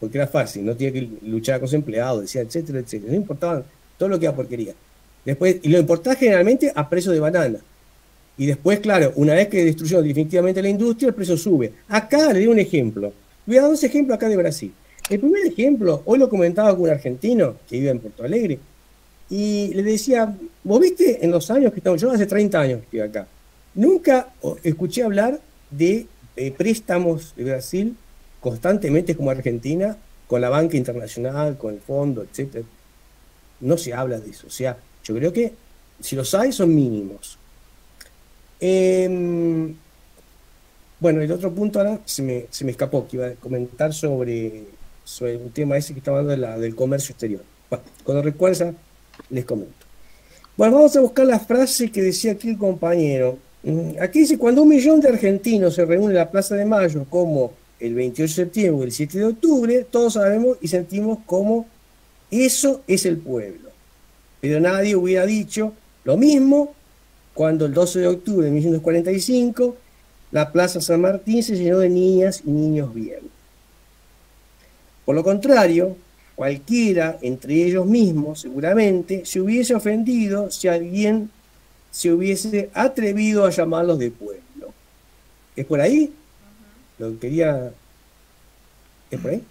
no tenía que luchar con los empleados, decía, etcétera, etcétera. No importaban todo lo que era porquería. Después, y lo importaba generalmente a precio de banana. Y después, claro, una vez que destruyeron definitivamente la industria, el precio sube. Acá le doy un ejemplo. Voy a dar dos ejemplos acá de Brasil. El primer ejemplo, hoy lo comentaba con un argentino que vive en Porto Alegre, y le decía, vos viste en los años que estamos, yo hace 30 años que estoy acá, nunca escuché hablar de préstamos de Brasil constantemente como Argentina, con la banca internacional, con el fondo, etcétera. No se habla de eso. O sea, yo creo que si los hay, son mínimos. Bueno, el otro punto ahora se me escapó, que iba a comentar sobre un tema ese que estaba hablando del comercio exterior. Bueno, cuando recuerda, les comento. Bueno, vamos a buscar la frase que decía aquí el compañero. Aquí dice, cuando 1 millón de argentinos se reúnen en la Plaza de Mayo, como el 28 de septiembre o el 7 de octubre, todos sabemos y sentimos como eso es el pueblo. Pero nadie hubiera dicho lo mismo cuando el 12 de octubre de 1945 la Plaza San Martín se llenó de niñas y niños bien. Por lo contrario, cualquiera, entre ellos mismos seguramente, se hubiese ofendido si alguien se hubiese atrevido a llamarlos de pueblo. ¿Es por ahí? Lo que quería... ¿Es por ahí?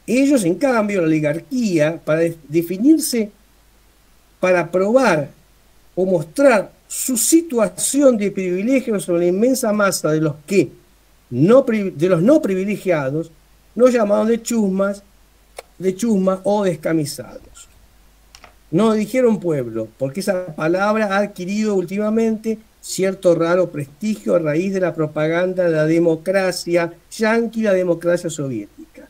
Ellos, en cambio, la oligarquía, para definirse, para probar o mostrar su situación de privilegio sobre la inmensa masa de los no privilegiados, nos llamaron de chusma o descamisados. No dijeron pueblo, porque esa palabra ha adquirido últimamente cierto raro prestigio a raíz de la propaganda de la democracia yanqui, la democracia soviética.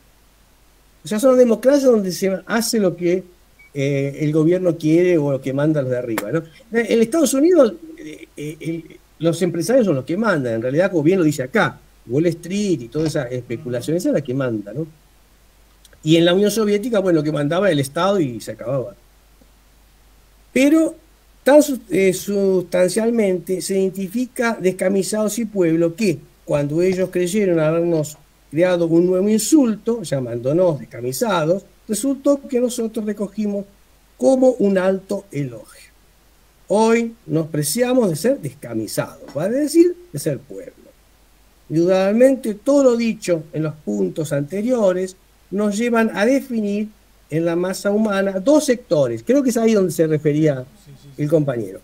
O sea, son democracias donde se hace lo que el gobierno quiere o lo que manda los de arriba, ¿no? En Estados Unidos, los empresarios son los que mandan, en realidad, como bien lo dice acá, Wall Street y toda esa especulación, esa es la que manda, ¿no? Y en la Unión Soviética, bueno, lo que mandaba el Estado y se acababa. Pero tan sustancialmente se identifica descamisados y pueblo que, cuando ellos creyeron habernos creado un nuevo insulto, llamándonos descamisados, resultó que nosotros recogimos como un alto elogio. Hoy nos preciamos de ser descamisados, vale decir, de ser pueblo. Indudablemente, todo lo dicho en los puntos anteriores nos llevan a definir en la masa humana dos sectores. Creo que es ahí donde se refería el compañero.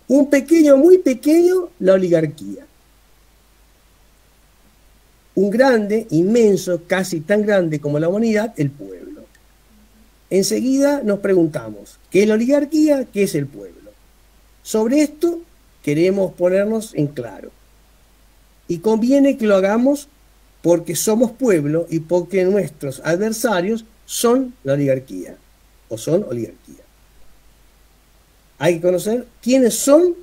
Un pequeño, muy pequeño, la oligarquía. Un grande, inmenso, casi tan grande como la humanidad, el pueblo. Enseguida nos preguntamos, ¿qué es la oligarquía? ¿Qué es el pueblo? Sobre esto queremos ponernos en claro. Y conviene que lo hagamos porque somos pueblo y porque nuestros adversarios son la oligarquía, o son oligarquía. Hay que conocer quiénes son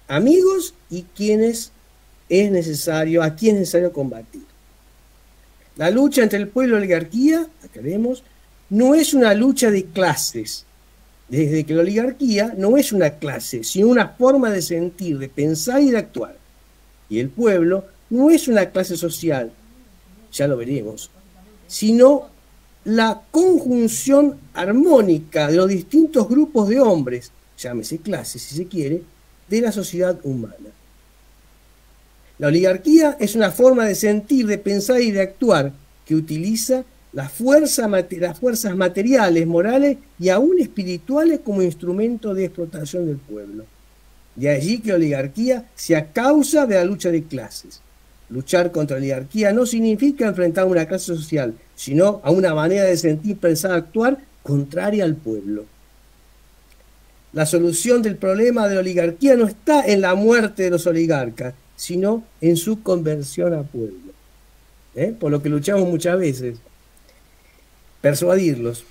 amigos y a quienes es necesario combatir. La lucha entre el pueblo y la oligarquía, aclaremos, no es una lucha de clases. Desde que la oligarquía no es una clase, sino una forma de sentir, de pensar y de actuar. Y el pueblo no es una clase social, ya lo veremos, sino la conjunción armónica de los distintos grupos de hombres, llámese clase si se quiere, de la sociedad humana. La oligarquía es una forma de sentir, de pensar y de actuar que utiliza las fuerzas materiales, morales y aún espirituales como instrumento de explotación del pueblo. De allí que la oligarquía sea causa de la lucha de clases. Luchar contra la oligarquía no significa enfrentar a una clase social, sino a una manera de sentir, pensar, actuar contraria al pueblo. La solución del problema de la oligarquía no está en la muerte de los oligarcas, sino en su conversión a pueblo. Por lo que luchamos muchas veces. Persuadirlos.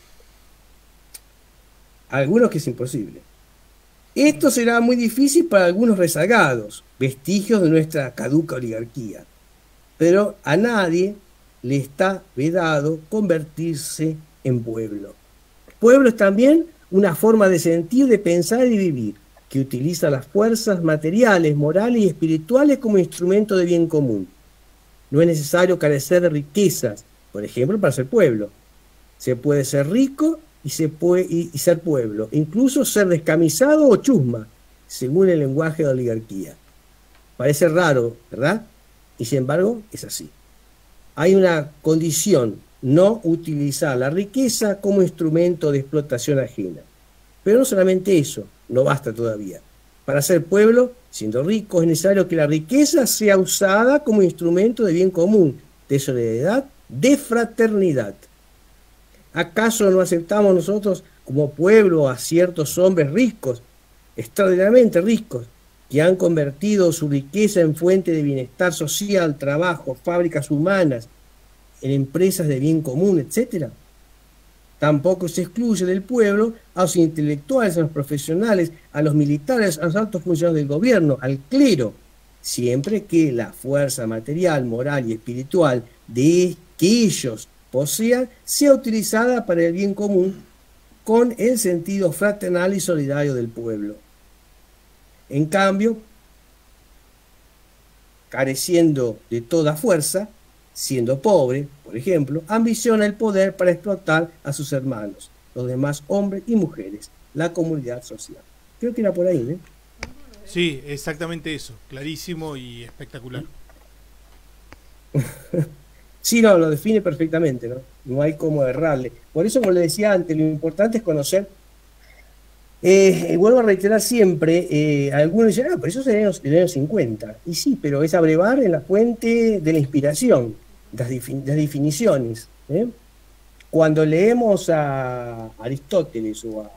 Algunos que es imposible. Esto será muy difícil para algunos rezagados, vestigios de nuestra caduca oligarquía. Pero a nadie le está vedado convertirse en pueblo. Pueblo es también una forma de sentir, de pensar y de vivir, que utiliza las fuerzas materiales, morales y espirituales como instrumento de bien común. No es necesario carecer de riquezas, por ejemplo, para ser pueblo. Se puede ser rico y ser pueblo, incluso ser descamisado o chusma, según el lenguaje de la oligarquía. Parece raro, ¿verdad? Y sin embargo, es así. Hay una condición: no utilizar la riqueza como instrumento de explotación ajena. Pero no solamente eso, no basta todavía. Para ser pueblo, siendo rico, es necesario que la riqueza sea usada como instrumento de bien común, de solidaridad, de fraternidad. ¿Acaso no aceptamos nosotros como pueblo a ciertos hombres ricos, extraordinariamente ricos, que han convertido su riqueza en fuente de bienestar social, trabajo, fábricas humanas, en empresas de bien común, etcétera? Tampoco se excluye del pueblo a los intelectuales, a los profesionales, a los militares, a los altos funcionarios del gobierno, al clero, siempre que la fuerza material, moral y espiritual de que ellos posean sea utilizada para el bien común con el sentido fraternal y solidario del pueblo. En cambio, careciendo de toda fuerza, siendo pobre, por ejemplo, ambiciona el poder para explotar a sus hermanos, los demás hombres y mujeres, la comunidad social. Creo que era por ahí, ¿no? Sí, exactamente eso, clarísimo y espectacular. Sí, no, lo define perfectamente, ¿no? No hay cómo errarle. Por eso, como le decía antes, lo importante es conocer. Vuelvo a reiterar siempre, algunos dicen, pero eso es del año 50. Y sí, pero es abrevar en la fuente de la inspiración, las definiciones. Cuando leemos a Aristóteles o a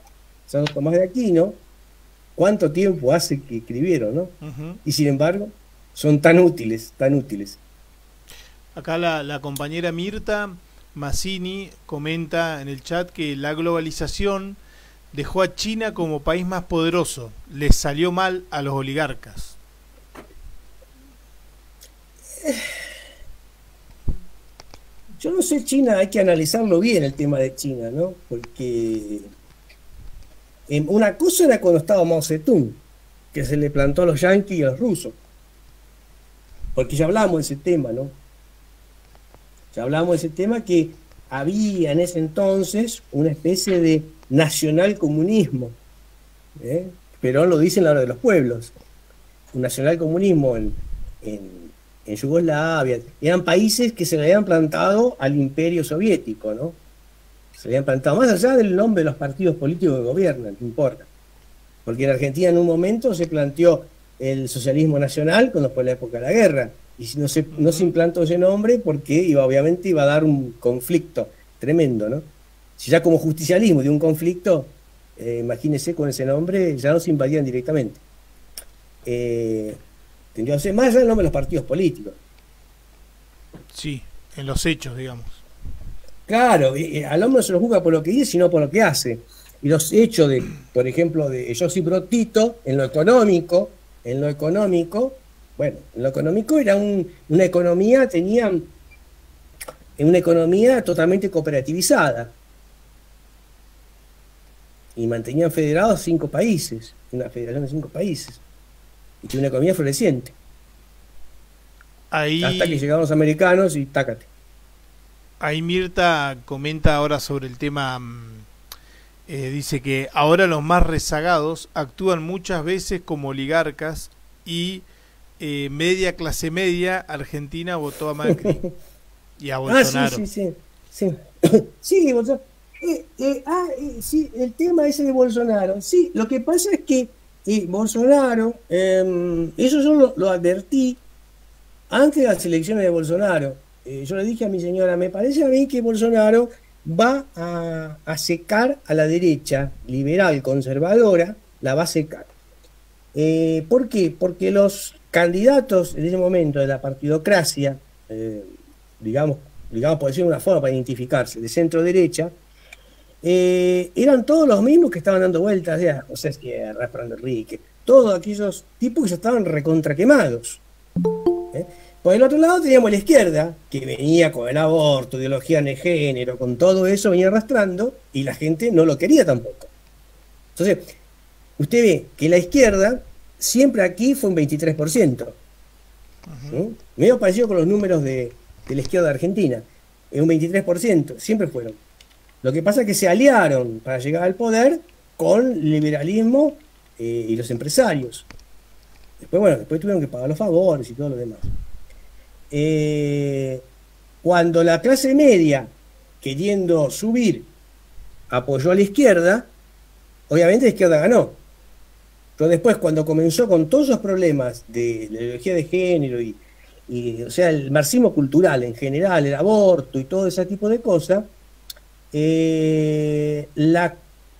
Santo Tomás de Aquino, ¿cuánto tiempo hace que escribieron, no? Uh-huh. Y sin embargo, son tan útiles, tan útiles. Acá la compañera Mirta Massini comenta en el chat que la globalización dejó a China como país más poderoso. Les salió mal a los oligarcas. Yo no sé, China, hay que analizarlo bien el tema de China, ¿no? Porque una cosa era cuando estaba Mao Zedong, que se le plantó a los yanquis y a los rusos. Porque ya hablamos de ese tema, ¿no? Ya hablamos de ese tema que había en ese entonces una especie de nacionalcomunismo. Perón lo dice en la hora de los pueblos. Un nacionalcomunismo en Yugoslavia. Eran países que se le habían plantado al imperio soviético, ¿no? Se le habían plantado, más allá del nombre de los partidos políticos que gobiernan, no importa. Porque en Argentina en un momento se planteó el socialismo nacional cuando fue la época de la guerra. Y no se implantó ese nombre porque obviamente iba a dar un conflicto tremendo, ¿no? Si ya como justicialismo de un conflicto, imagínense con ese nombre, ya no se invadían directamente. Tendría que ser más allá del nombre de los partidos políticos. Sí, en los hechos, digamos. Claro, al hombre no se lo juzga por lo que dice, sino por lo que hace. Y los hechos de, por ejemplo, de Josip Broz Tito, en lo económico, bueno, en lo económico era una economía, tenían una economía totalmente cooperativizada. Y mantenían federados 5 países, una federación de 5 países. Y tiene una economía floreciente. Ahí, hasta que llegaron los americanos y tácate. Ahí Mirta comenta ahora sobre el tema, dice que ahora los más rezagados actúan muchas veces como oligarcas y media clase media argentina votó a Macri y a Bolsonaro. Sí. Sí, Bolsonaro. Sí, el tema ese de Bolsonaro. Sí, lo que pasa es que Bolsonaro, eso yo lo advertí antes de las elecciones de Bolsonaro. Yo le dije a mi señora, me parece a mí que Bolsonaro va a secar a la derecha liberal conservadora, la va a secar. ¿Por qué? Porque los candidatos en ese momento de la partidocracia, digamos por decirlo de una forma para identificarse, de centro derecha, eran todos los mismos que estaban dando vueltas, José Esquerra, Fernando Enrique, todos aquellos tipos que ya estaban recontraquemados. Por el otro lado teníamos la izquierda, que venía con el aborto, ideología de género, con todo eso venía arrastrando, y la gente no lo quería tampoco. Entonces, usted ve que la izquierda siempre aquí fue un 23%. Medio parecido con los números de la izquierda argentina. Es un 23%, siempre fueron. Lo que pasa es que se aliaron para llegar al poder con el liberalismo y los empresarios. Después tuvieron que pagar los favores y todo lo demás. Cuando la clase media, queriendo subir, apoyó a la izquierda, obviamente la izquierda ganó. Pero después, cuando comenzó con todos esos problemas de la ideología de género y o sea, el marxismo cultural en general, el aborto y todo ese tipo de cosas, la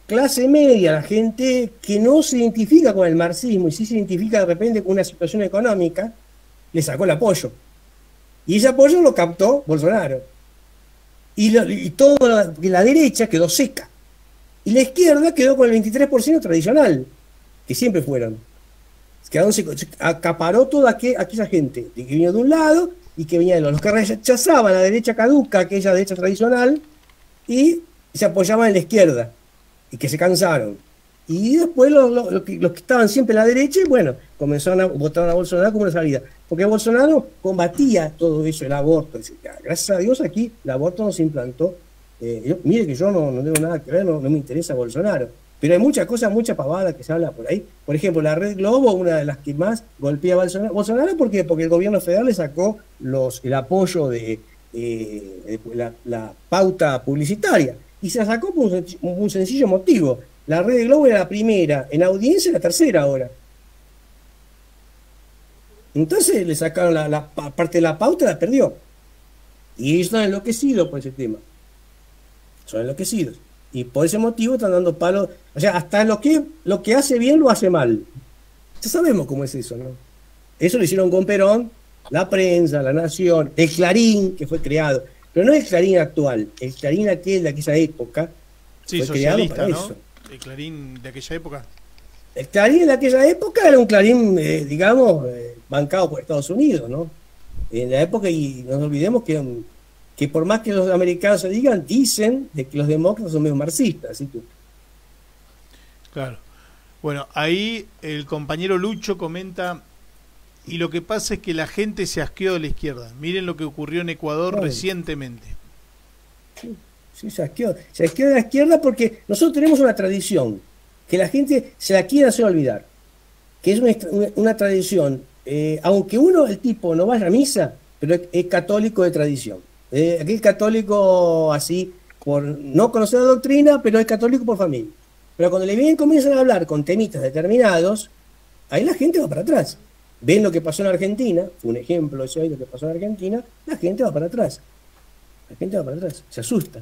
clase media, la gente que no se identifica con el marxismo y sí se identifica de repente con una situación económica, le sacó el apoyo. Y ese apoyo lo captó Bolsonaro. Y toda la derecha quedó seca. Y la izquierda quedó con el 23% tradicional, que siempre fueron. Acaparó toda aquella gente que venía de un lado y que venía de los que rechazaban la derecha caduca, aquella derecha tradicional, y se apoyaban en la izquierda, y que se cansaron. Y después los que estaban siempre en la derecha, bueno, comenzaron a votar a Bolsonaro como una salida. Porque Bolsonaro combatía todo eso, el aborto. Gracias a Dios aquí el aborto no se implantó. Mire que yo no tengo nada que ver, no me interesa Bolsonaro. Pero hay muchas cosas, mucha pavada que se habla por ahí. Por ejemplo, la Red Globo, una de las que más golpea a Bolsonaro. ¿Bolsonaro por qué? Porque el gobierno federal le sacó el apoyo de la pauta publicitaria. Y se la sacó por un sencillo motivo. La Red Globo era la primera en audiencia y la tercera ahora. Entonces le sacaron la parte de la pauta, la perdió. Y ellos están enloquecidos por ese tema. Son enloquecidos. Y por ese motivo están dando palos. O sea, hasta lo que hace bien lo hace mal. Ya sabemos cómo es eso, ¿no? Eso lo hicieron con Perón, la prensa, la Nación, el Clarín, que fue creado. Pero no es el Clarín actual, el Clarín aquel de aquella época. Sí, fue creado para ¿no? Eso. El Clarín de aquella época. El Clarín de aquella época era un Clarín, bancado por Estados Unidos, ¿no? en la época, y no nos olvidemos que por más que los americanos se digan, dicen de que los demócratas son medio marxistas, así que... Claro. Bueno, ahí el compañero Lucho comenta, y lo que pasa es que la gente se asqueó de la izquierda. Miren lo que ocurrió en Ecuador recientemente. Sí, se asqueó de la izquierda porque nosotros tenemos una tradición que la gente se la quiere hacer olvidar, que es una tradición, aunque el tipo no vaya a misa, pero es católico de tradición. Aquel católico así, por no conocer la doctrina, pero es católico por familia. Pero cuando comienzan a hablar con temitas determinados, ahí la gente va para atrás. Ven lo que pasó en Argentina, fue un ejemplo eso ahí, lo que pasó en Argentina, la gente va para atrás. La gente va para atrás, se asusta.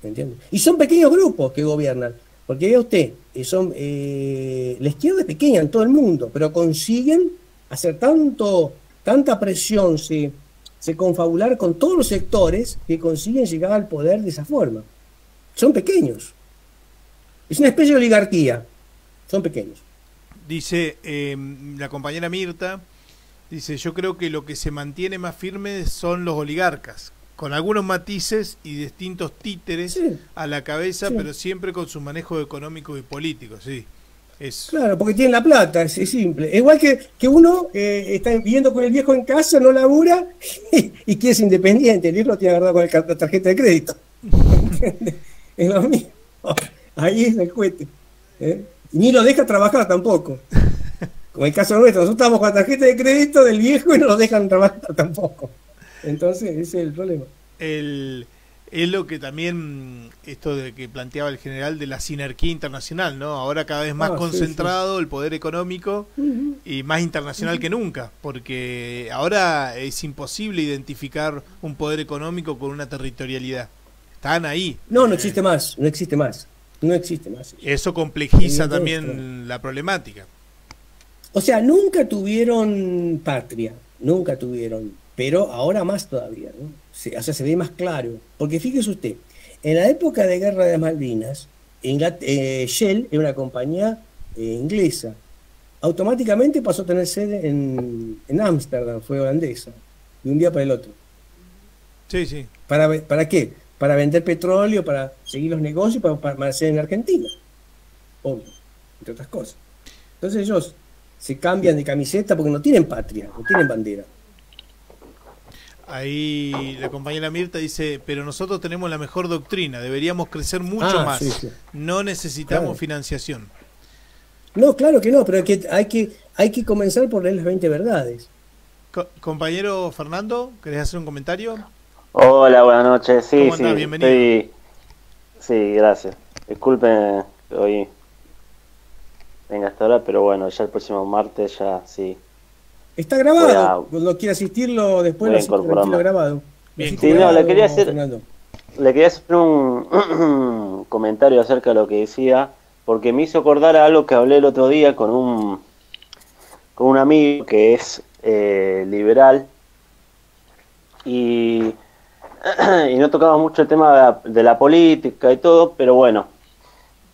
¿Me entiende? Y son pequeños grupos que gobiernan. Porque vea usted, la izquierda es pequeña en todo el mundo, pero consiguen hacer tanta presión, se confabular con todos los sectores que consiguen llegar al poder de esa forma. Son pequeños. Es una especie de oligarquía. Son pequeños. Dice la compañera Mirta, dice, yo creo que lo que se mantiene más firme son los oligarcas, con algunos matices y distintos títeres a la cabeza, pero siempre con su manejo económico y político, sí. Claro, porque tienen la plata, es simple. Igual que uno está viviendo con el viejo en casa, no labura y quiere ser independiente, el viejo lo tiene agarrado con la tarjeta de crédito. ¿Entiendes? Es lo mismo. Ahí es el cohete. Ni lo deja trabajar tampoco. Como el caso nuestro, nosotros estamos con la tarjeta de crédito del viejo y no lo dejan trabajar tampoco. Entonces, ese es el problema. Es lo que también, esto de que planteaba el general de la sinergia internacional, ¿no? Ahora cada vez más concentrado el poder económico y más internacional que nunca, porque ahora es imposible identificar un poder económico con una territorialidad. Están ahí. No existe más, no existe más. Eso complejiza también la problemática. O sea, nunca tuvieron patria, pero ahora más todavía, ¿no? O sea, se ve más claro. Porque fíjese usted, en la época de Guerra de Malvinas, Shell era una compañía inglesa. Automáticamente pasó a tener sede en Ámsterdam, fue holandesa, de un día para el otro. Sí. ¿Para qué? Para vender petróleo, para seguir los negocios, para hacer en Argentina. Obvio, entre otras cosas. Entonces ellos se cambian de camiseta porque no tienen patria, no tienen bandera. Ahí la compañera Mirta dice, pero nosotros tenemos la mejor doctrina, deberíamos crecer mucho más, no necesitamos financiación. No, claro que no, pero hay que comenzar por leer las 20 verdades. Compañero Fernando, ¿querés hacer un comentario? Hola, buenas noches. Sí, ¿Cómo andás? Bienvenido. Sí, gracias. Disculpen que hoy venga hasta ahora, pero bueno, ya el próximo martes ya sí. Está grabado, cuando quiera asistirlo después lo grabado. Bien, sí, no, le quería hacer un comentario acerca de lo que decía, porque me hizo acordar a algo que hablé el otro día con un amigo que es liberal y no tocaba mucho el tema de la política y todo, pero bueno,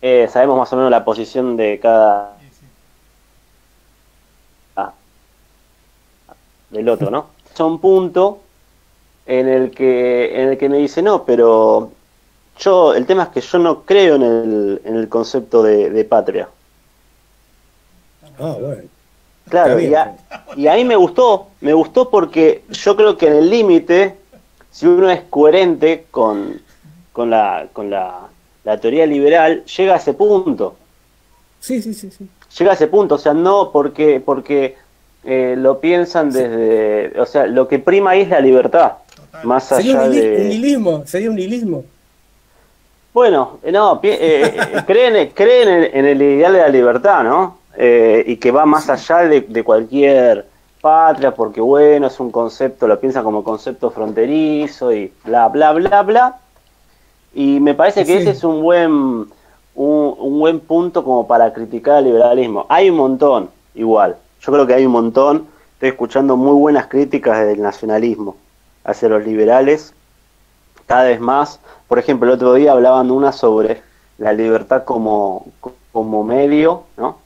sabemos más o menos la posición de cada del otro, ¿no? Es un punto en el que me dice, no, pero el tema es que yo no creo en el concepto de patria. Bueno. Claro, y ahí me gustó porque yo creo que en el límite, si uno es coherente con la teoría liberal, llega a ese punto. Sí. Llega a ese punto, o sea, no porque lo piensan desde, o sea, lo que prima ahí es la libertad. Total. Más allá sería un nihilismo. Bueno, no, creen en el ideal de la libertad, ¿no? Y que va más allá de cualquier patria, porque bueno, es un concepto, lo piensan como concepto fronterizo y bla, bla, bla, bla. Y me parece que ese es un buen punto como para criticar el liberalismo. Hay un montón, igual. Yo creo que hay un montón. Estoy escuchando muy buenas críticas del nacionalismo hacia los liberales, cada vez más. Por ejemplo, el otro día hablaban una sobre la libertad como como medio, ¿no?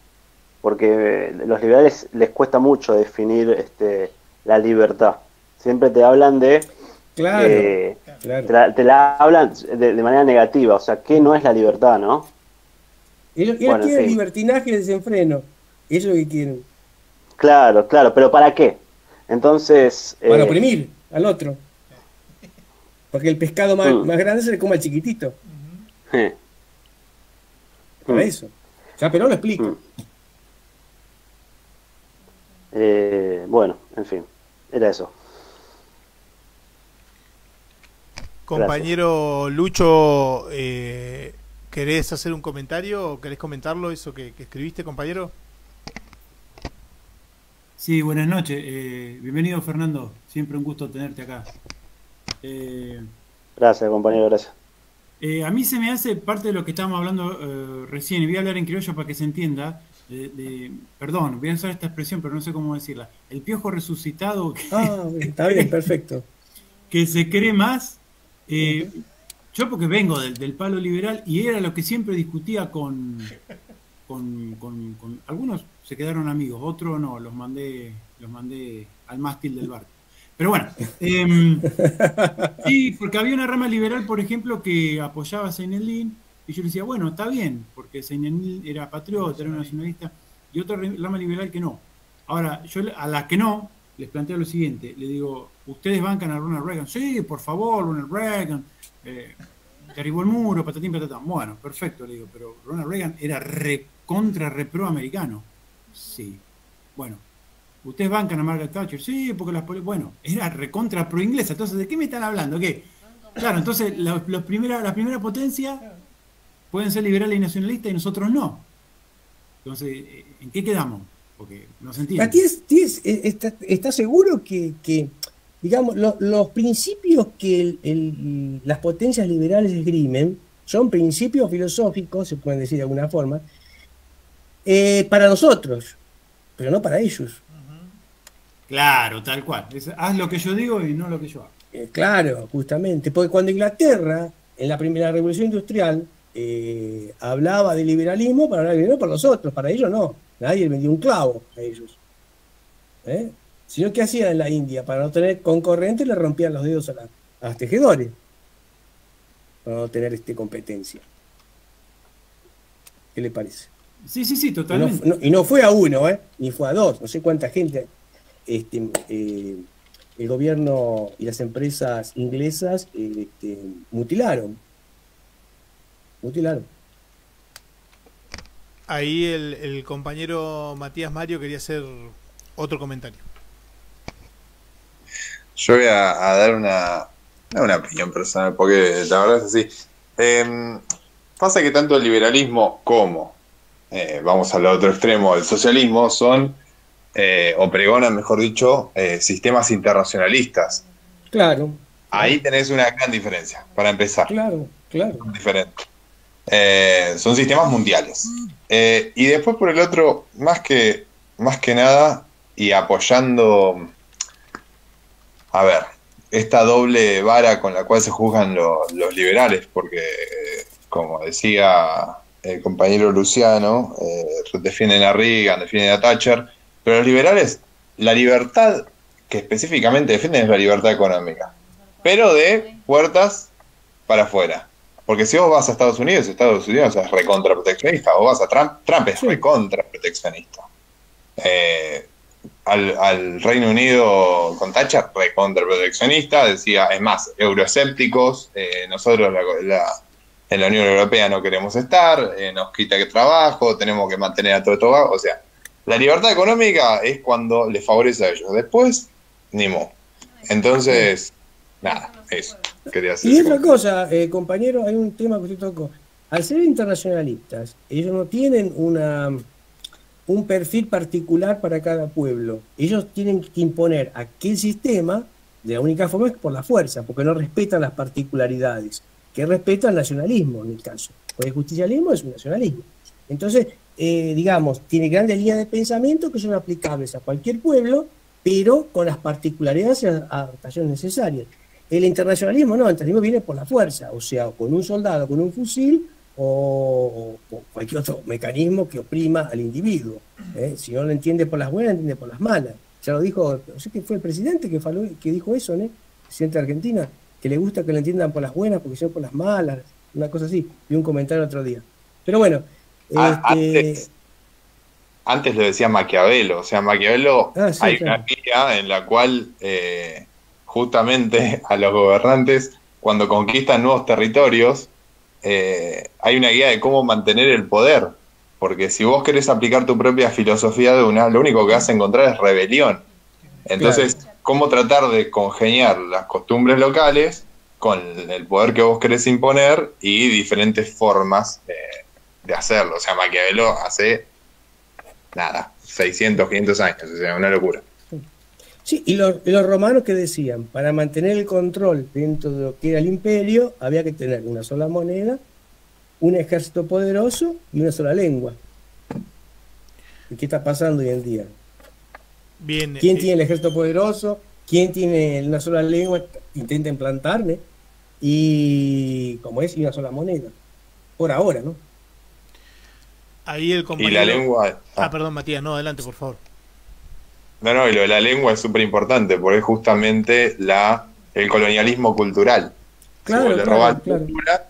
Porque a los liberales les cuesta mucho definir la libertad. Siempre te hablan de... Claro, claro. Te la hablan de manera negativa, o sea, ¿qué no es la libertad, no? Ellos Bueno, quieren en fin. libertinaje y desenfreno. Eso es lo que quieren. Claro, claro, pero ¿para qué? Entonces... Para oprimir al otro. Porque el pescado más, Mm. más grande se le come al chiquitito. eh, Para mm, eso. Ya Perón lo explica. mm. Bueno, en fin, era eso. Compañero Lucho, ¿querés hacer un comentario o querés comentarlo, eso que escribiste, compañero? Sí, buenas noches. Bienvenido, Fernando. Siempre un gusto tenerte acá. Eh, Gracias, compañero, gracias. a mí se me hace parte de lo que estábamos hablando recién, y voy a hablar en criollo para que se entienda. Perdón, voy a usar esta expresión, pero no sé cómo decirla. El piojo resucitado Ah, está bien, perfecto. que se cree más. Yo porque vengo del palo liberal y era lo que siempre discutía con algunos se quedaron amigos, otros no, los mandé al mástil del barco. Pero bueno, sí, porque había una rama liberal, por ejemplo, que apoyaba a Seinelin, y yo le decía, bueno, está bien, porque Seinelin era patriota, era un nacionalista, y otra rama liberal que no. Ahora, yo a la que no, les planteo lo siguiente, le digo, ¿ustedes bancan a Ronald Reagan? Sí, por favor, Ronald Reagan, derribó el muro, patatín, patatán. Bueno, perfecto, le digo, pero Ronald Reagan era contra repro americano. Sí. Bueno, ¿ustedes bancan a Margaret Thatcher? Sí, porque bueno, era recontra pro inglesa. Entonces, ¿de qué me están hablando? ¿Qué? Claro, entonces las primeras potencias pueden ser liberales y nacionalistas y nosotros no. Entonces, ¿en qué quedamos? Porque no se entiende. ¿Está seguro que digamos, los principios que las potencias liberales esgrimen son principios filosóficos, se pueden decir de alguna forma, para nosotros, pero no para ellos? Claro, tal cual. Haz lo que yo digo y no lo que yo hago. Claro, justamente, porque cuando Inglaterra, en la primera revolución industrial, hablaba de liberalismo, para hablar de liberalismo para los otros, para ellos no, nadie le vendió un clavo a ellos. Sino que hacían en la India, para no tener concurrentes, le rompían los dedos a los tejedores, para no tener competencia. ¿Qué le parece? Sí, totalmente. Y no fue a uno, ni fue a dos, no sé cuánta gente el gobierno y las empresas inglesas mutilaron. Ahí el compañero Matías Mario quería hacer otro comentario. Yo voy a dar una opinión personal, porque la verdad es así. Pasa que tanto el liberalismo como, vamos al otro extremo, el socialismo, son, o pregonan, mejor dicho, sistemas internacionalistas. Claro. Ahí tenés una gran diferencia, para empezar. Claro. Son diferentes. Son sistemas mundiales. Y después por el otro, más que nada, y apoyando, a ver, esta doble vara con la cual se juzgan los liberales, porque, como decía el compañero Luciano, defienden a Reagan, defienden a Thatcher, pero los liberales, la libertad que específicamente defienden es la libertad económica, pero de puertas para afuera. Porque si vos vas a Estados Unidos es recontra proteccionista, o vas a Trump es recontra proteccionista. Al Reino Unido con Thatcher, recontra proteccionista, decía, es más, euroescépticos, nosotros en la Unión Europea no queremos estar, nos quita el trabajo, tenemos que mantener a todo bajo. O sea, la libertad económica es cuando les favorece a ellos, después, ni mo. Entonces, nada, eso. Quería hacer. Y otra cosa, compañero, hay un tema que usted tocó. Al ser internacionalistas, ellos no tienen un perfil particular para cada pueblo. Ellos tienen que imponer aquel sistema de la única forma es por la fuerza, porque no respetan las particularidades, que respetan el nacionalismo en el caso. Porque el justicialismo es un nacionalismo. Entonces, digamos, tiene grandes líneas de pensamiento que son aplicables a cualquier pueblo, pero con las particularidades y adaptaciones necesarias. El internacionalismo no, el internacionalismo viene por la fuerza, o sea, con un soldado, con un fusil o cualquier otro mecanismo que oprima al individuo. Si no lo entiende por las buenas, lo entiende por las malas. ya lo dijo, no sé qué fue el presidente que dijo eso, ¿no? El presidente de Argentina, que le gusta que lo entiendan por las buenas, porque son por las malas, una cosa así. Vi un comentario el otro día. Pero bueno, antes lo decía Maquiavelo, o sea, Maquiavelo, sí, hay claro. una guía en la cual justamente a los gobernantes, cuando conquistan nuevos territorios, hay una guía de cómo mantener el poder, porque si vos querés aplicar tu propia filosofía de una, lo único que vas a encontrar es rebelión. Entonces, ¿cómo tratar de congeniar las costumbres locales con el poder que vos querés imponer y diferentes formas de hacerlo? O sea, Maquiavelo hace, nada, 600, 500 años, o sea, una locura. Sí, y los romanos que decían, para mantener el control dentro de lo que era el imperio, había que tener una sola moneda, un ejército poderoso y una sola lengua. ¿Y qué está pasando hoy en día? Bien, ¿Quién tiene el ejército poderoso? ¿Quién tiene una sola lengua? Intenta implantarle. Y como es, y una sola moneda. Por ahora, ¿no? ahí el compañero... Y la lengua... perdón, Matías, no, adelante, por favor. No, y lo de la lengua es súper importante, porque es justamente el colonialismo cultural. Claro, si vos le robás la cultura,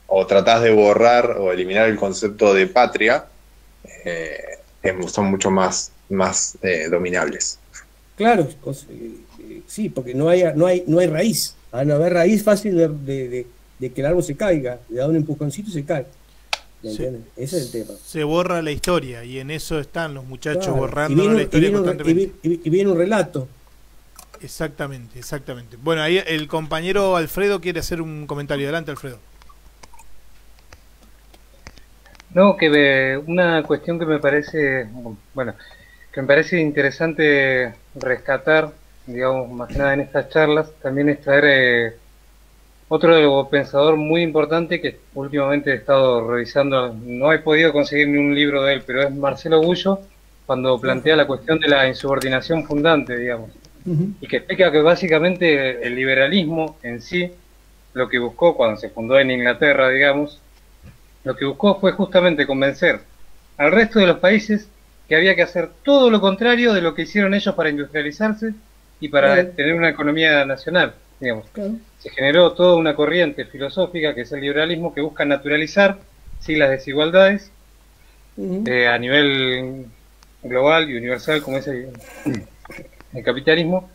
o tratás de borrar o eliminar el concepto de patria, son mucho más dominables. Claro, sí, porque no hay raíz. Al no haber raíz, fácil de que el árbol se caiga, le da un empujoncito y se cae. Ese es el tema. Se borra la historia y en eso están los muchachos, claro, borrando la historia constantemente. Y viene un relato. Exactamente. Bueno, ahí el compañero Alfredo quiere hacer un comentario. Adelante, Alfredo. No, una cuestión que me parece, bueno, que me parece interesante rescatar, digamos, más que nada en estas charlas, también es traer otro pensador muy importante que últimamente he estado revisando, no he podido conseguir ni un libro de él, pero es Marcelo Gullo, cuando plantea la cuestión de la insubordinación fundante, digamos, y que explica que básicamente el liberalismo en sí, lo que buscó cuando se fundó en Inglaterra, digamos, lo que buscó fue justamente convencer al resto de los países que había que hacer todo lo contrario de lo que hicieron ellos para industrializarse y para tener una economía nacional, digamos. Se generó toda una corriente filosófica que es el liberalismo, que busca naturalizar las desigualdades a nivel global y universal, como es el capitalismo,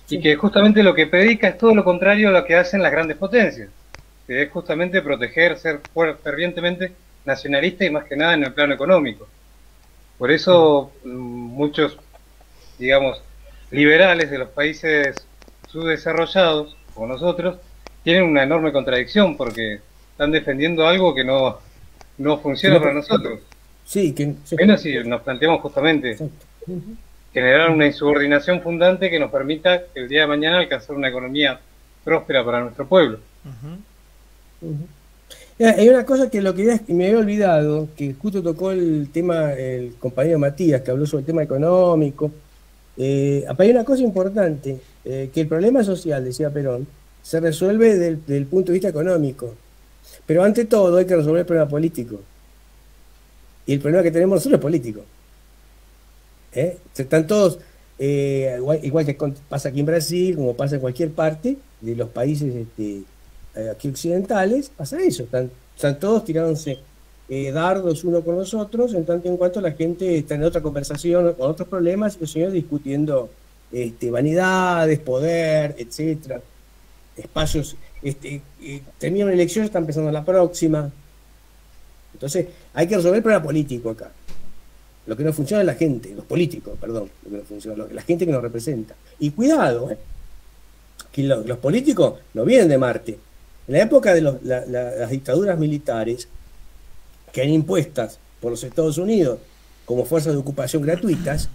y que justamente lo que predica es todo lo contrario a lo que hacen las grandes potencias, que es justamente proteger, ser fervientemente nacionalista y más que nada en el plano económico. Por eso muchos, digamos, liberales de los países subdesarrollados, como nosotros, tienen una enorme contradicción porque están defendiendo algo que no funciona para nosotros. Sí, menos si nos planteamos justamente generar una insubordinación fundante que nos permita el día de mañana alcanzar una economía próspera para nuestro pueblo. Hay una cosa que me había olvidado, que justo tocó el tema el compañero Matías, que habló sobre el tema económico. Hay una cosa importante, que el problema social, decía Perón, se resuelve desde el punto de vista económico. Pero ante todo hay que resolver el problema político. Y el problema que tenemos nosotros es político. Están todos, igual que pasa aquí en Brasil, como pasa en cualquier parte de los países aquí occidentales, pasa eso. Están todos tirándose dardos uno con los otros, en tanto en cuanto la gente está en otra conversación con otros problemas y los señores discutiendo vanidades, poder, etcétera, espacios. Termina una elección, está empezando la próxima. Entonces hay que resolver el problema político acá. Lo que no funciona es la gente, los políticos, perdón, lo que no funciona, la gente que nos representa. Y cuidado, que los políticos no vienen de Marte. En la época de las dictaduras militares, que eran impuestas por los Estados Unidos como fuerzas de ocupación gratuitas,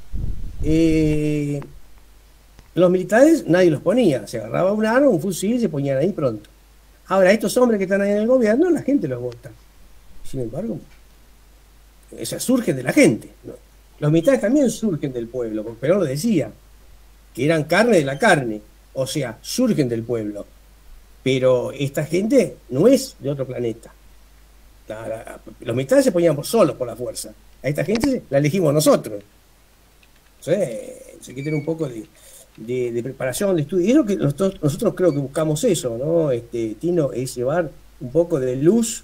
los militares nadie los ponía, se agarraba un arma, un fusil y se ponían ahí pronto. Ahora, estos hombres que están ahí en el gobierno, la gente los vota. Sin embargo, surgen de la gente, ¿no? Los militares también surgen del pueblo, porque Perón lo decía, que eran carne de la carne, o sea, surgen del pueblo. Pero esta gente no es de otro planeta. Los militares se ponían solos por la fuerza. A esta gente la elegimos nosotros. Se quieren un poco de preparación, de estudio. Y es lo que nosotros creo que buscamos eso, ¿no? Tino, es llevar un poco de luz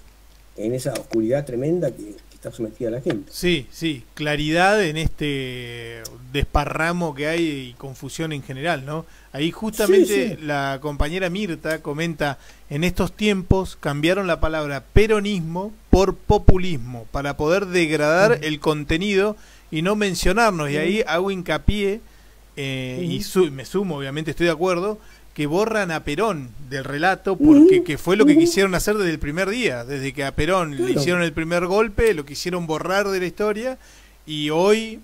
en esa oscuridad tremenda que está sometida a la gente. Sí, claridad en este desparramo que hay y confusión en general, ¿no? Ahí justamente la compañera Mirta comenta, en estos tiempos cambiaron la palabra peronismo por populismo para poder degradar el contenido y no mencionarnos, y ahí hago hincapié, y me sumo, obviamente estoy de acuerdo, que borran a Perón del relato, porque que fue lo que quisieron hacer desde el primer día, desde que a Perón le hicieron el primer golpe, lo quisieron borrar de la historia, y hoy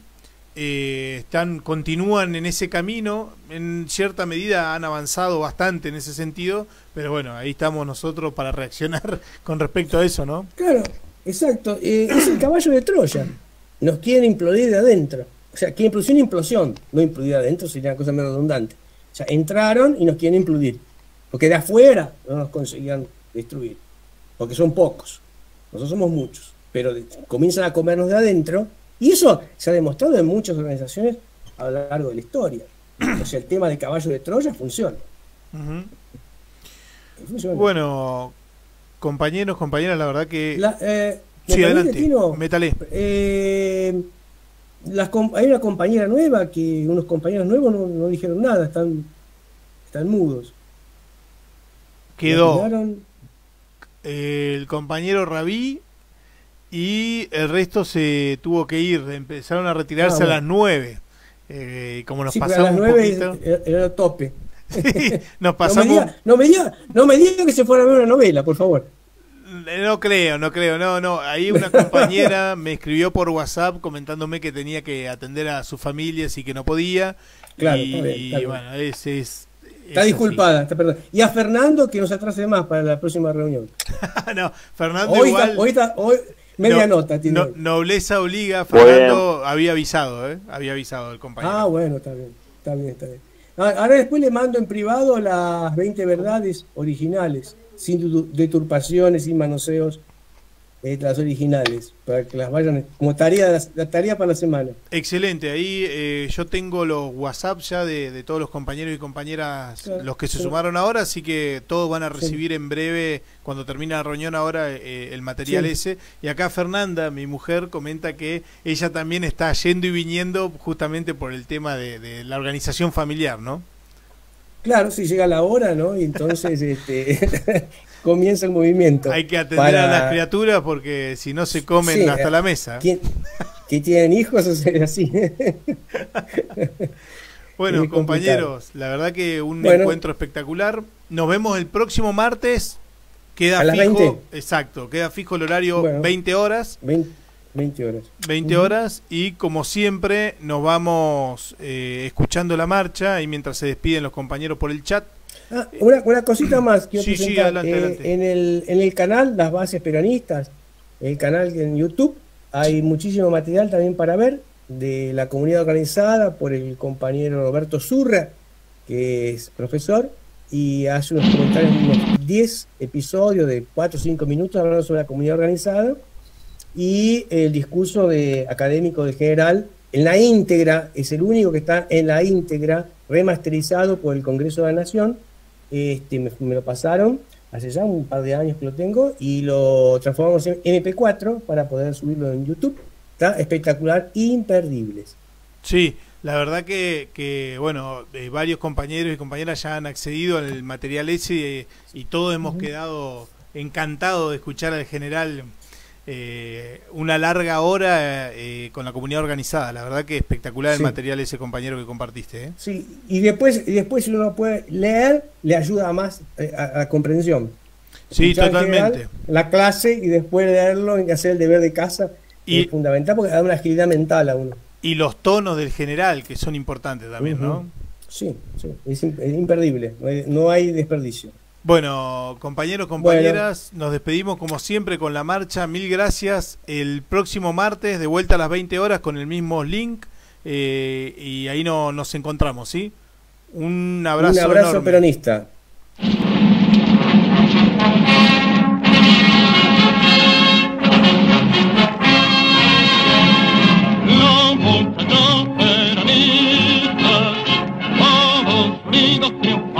continúan en ese camino. En cierta medida han avanzado bastante en ese sentido, pero bueno, ahí estamos nosotros para reaccionar con respecto a eso, ¿no? Claro, exacto, es el caballo de Troya, nos quieren implodir de adentro, o sea, quieren producir una implosión, no implodir de adentro sería una cosa medio redundante. O sea, entraron y nos quieren implodir, porque de afuera no nos conseguían destruir, porque son pocos, nosotros somos muchos, pero comienzan a comernos de adentro, y eso se ha demostrado en muchas organizaciones a lo largo de la historia. O sea, el tema del caballo de Troya funciona. Funciona. Bueno, compañeros, compañeras, la verdad que... sí, adelante, Tino, métale. Hay una compañera nueva que unos compañeros nuevos no dijeron nada, están mudos. Quedó el compañero Rabí y el resto se tuvo que ir, empezaron a retirarse a las 9. Como nos pasamos a las 9 un poquito. Era el tope. Sí, nos pasamos. No me diga que se fuera a ver una novela, por favor. No creo. No. Ahí una compañera me escribió por WhatsApp comentándome que tenía que atender a sus familias y que no podía. Claro, y está bien. Bueno, está disculpada, está perdón. Y a Fernando que nos atrase más para la próxima reunión. No, Fernando hoy media nota tiene. Nobleza obliga, Fernando había avisado el compañero. Ah, bueno, está bien. Ahora después le mando en privado las 20 verdades originales, sin deturpaciones, sin manoseos, las originales, para que las vayan como tarea para la semana. Excelente, ahí yo tengo los WhatsApp ya de todos los compañeros y compañeras, los que se sumaron ahora, así que todos van a recibir en breve, cuando termine la reunión ahora, el material ese. Y acá Fernanda, mi mujer, comenta que ella también está yendo y viniendo justamente por el tema de la organización familiar, ¿no? Claro, si llega la hora, ¿no? Y entonces comienza el movimiento. Hay que atender a las criaturas porque si no se comen hasta la mesa. Que tienen hijos, o sea, así. Bueno, compañeros, la verdad que un encuentro espectacular. Nos vemos el próximo martes. Queda a las fijo, 20. Exacto, queda fijo el horario, 20 horas. 20 horas. 20 horas y como siempre nos vamos escuchando la marcha y mientras se despiden los compañeros por el chat. Una cosita más quiero presentar. Sí, adelante. En el canal Las Bases Peronistas, el canal en YouTube, hay muchísimo material también para ver de la comunidad organizada por el compañero Roberto Zurra, que es profesor, y hace unos comentarios, unos 10 episodios de 4 o 5 minutos hablando sobre la comunidad organizada. Y el discurso académico de general en la íntegra, es el único que está en la íntegra, remasterizado por el Congreso de la Nación. Me lo pasaron hace ya un par de años que lo tengo y lo transformamos en MP4 para poder subirlo en YouTube. Está espectacular, imperdibles. Sí, la verdad que bueno, varios compañeros y compañeras ya han accedido al material ese y todos hemos quedado encantados de escuchar al general una larga hora con la comunidad organizada. La verdad que espectacular el material ese, compañero, que compartiste. Sí, y después si uno lo puede leer, le ayuda más a la comprensión. Sí, escuchar totalmente. General, la clase y después leerlo y hacer el deber de casa es fundamental porque da una agilidad mental a uno. Y los tonos del general, que son importantes también, ¿no? Sí, es imperdible, no hay desperdicio. Bueno, compañeros, compañeras, nos despedimos como siempre con la marcha. Mil gracias. El próximo martes, de vuelta a las 20 horas con el mismo link. Y ahí nos encontramos, ¿sí? Un abrazo enorme. Peronista. La voluntad peronista creo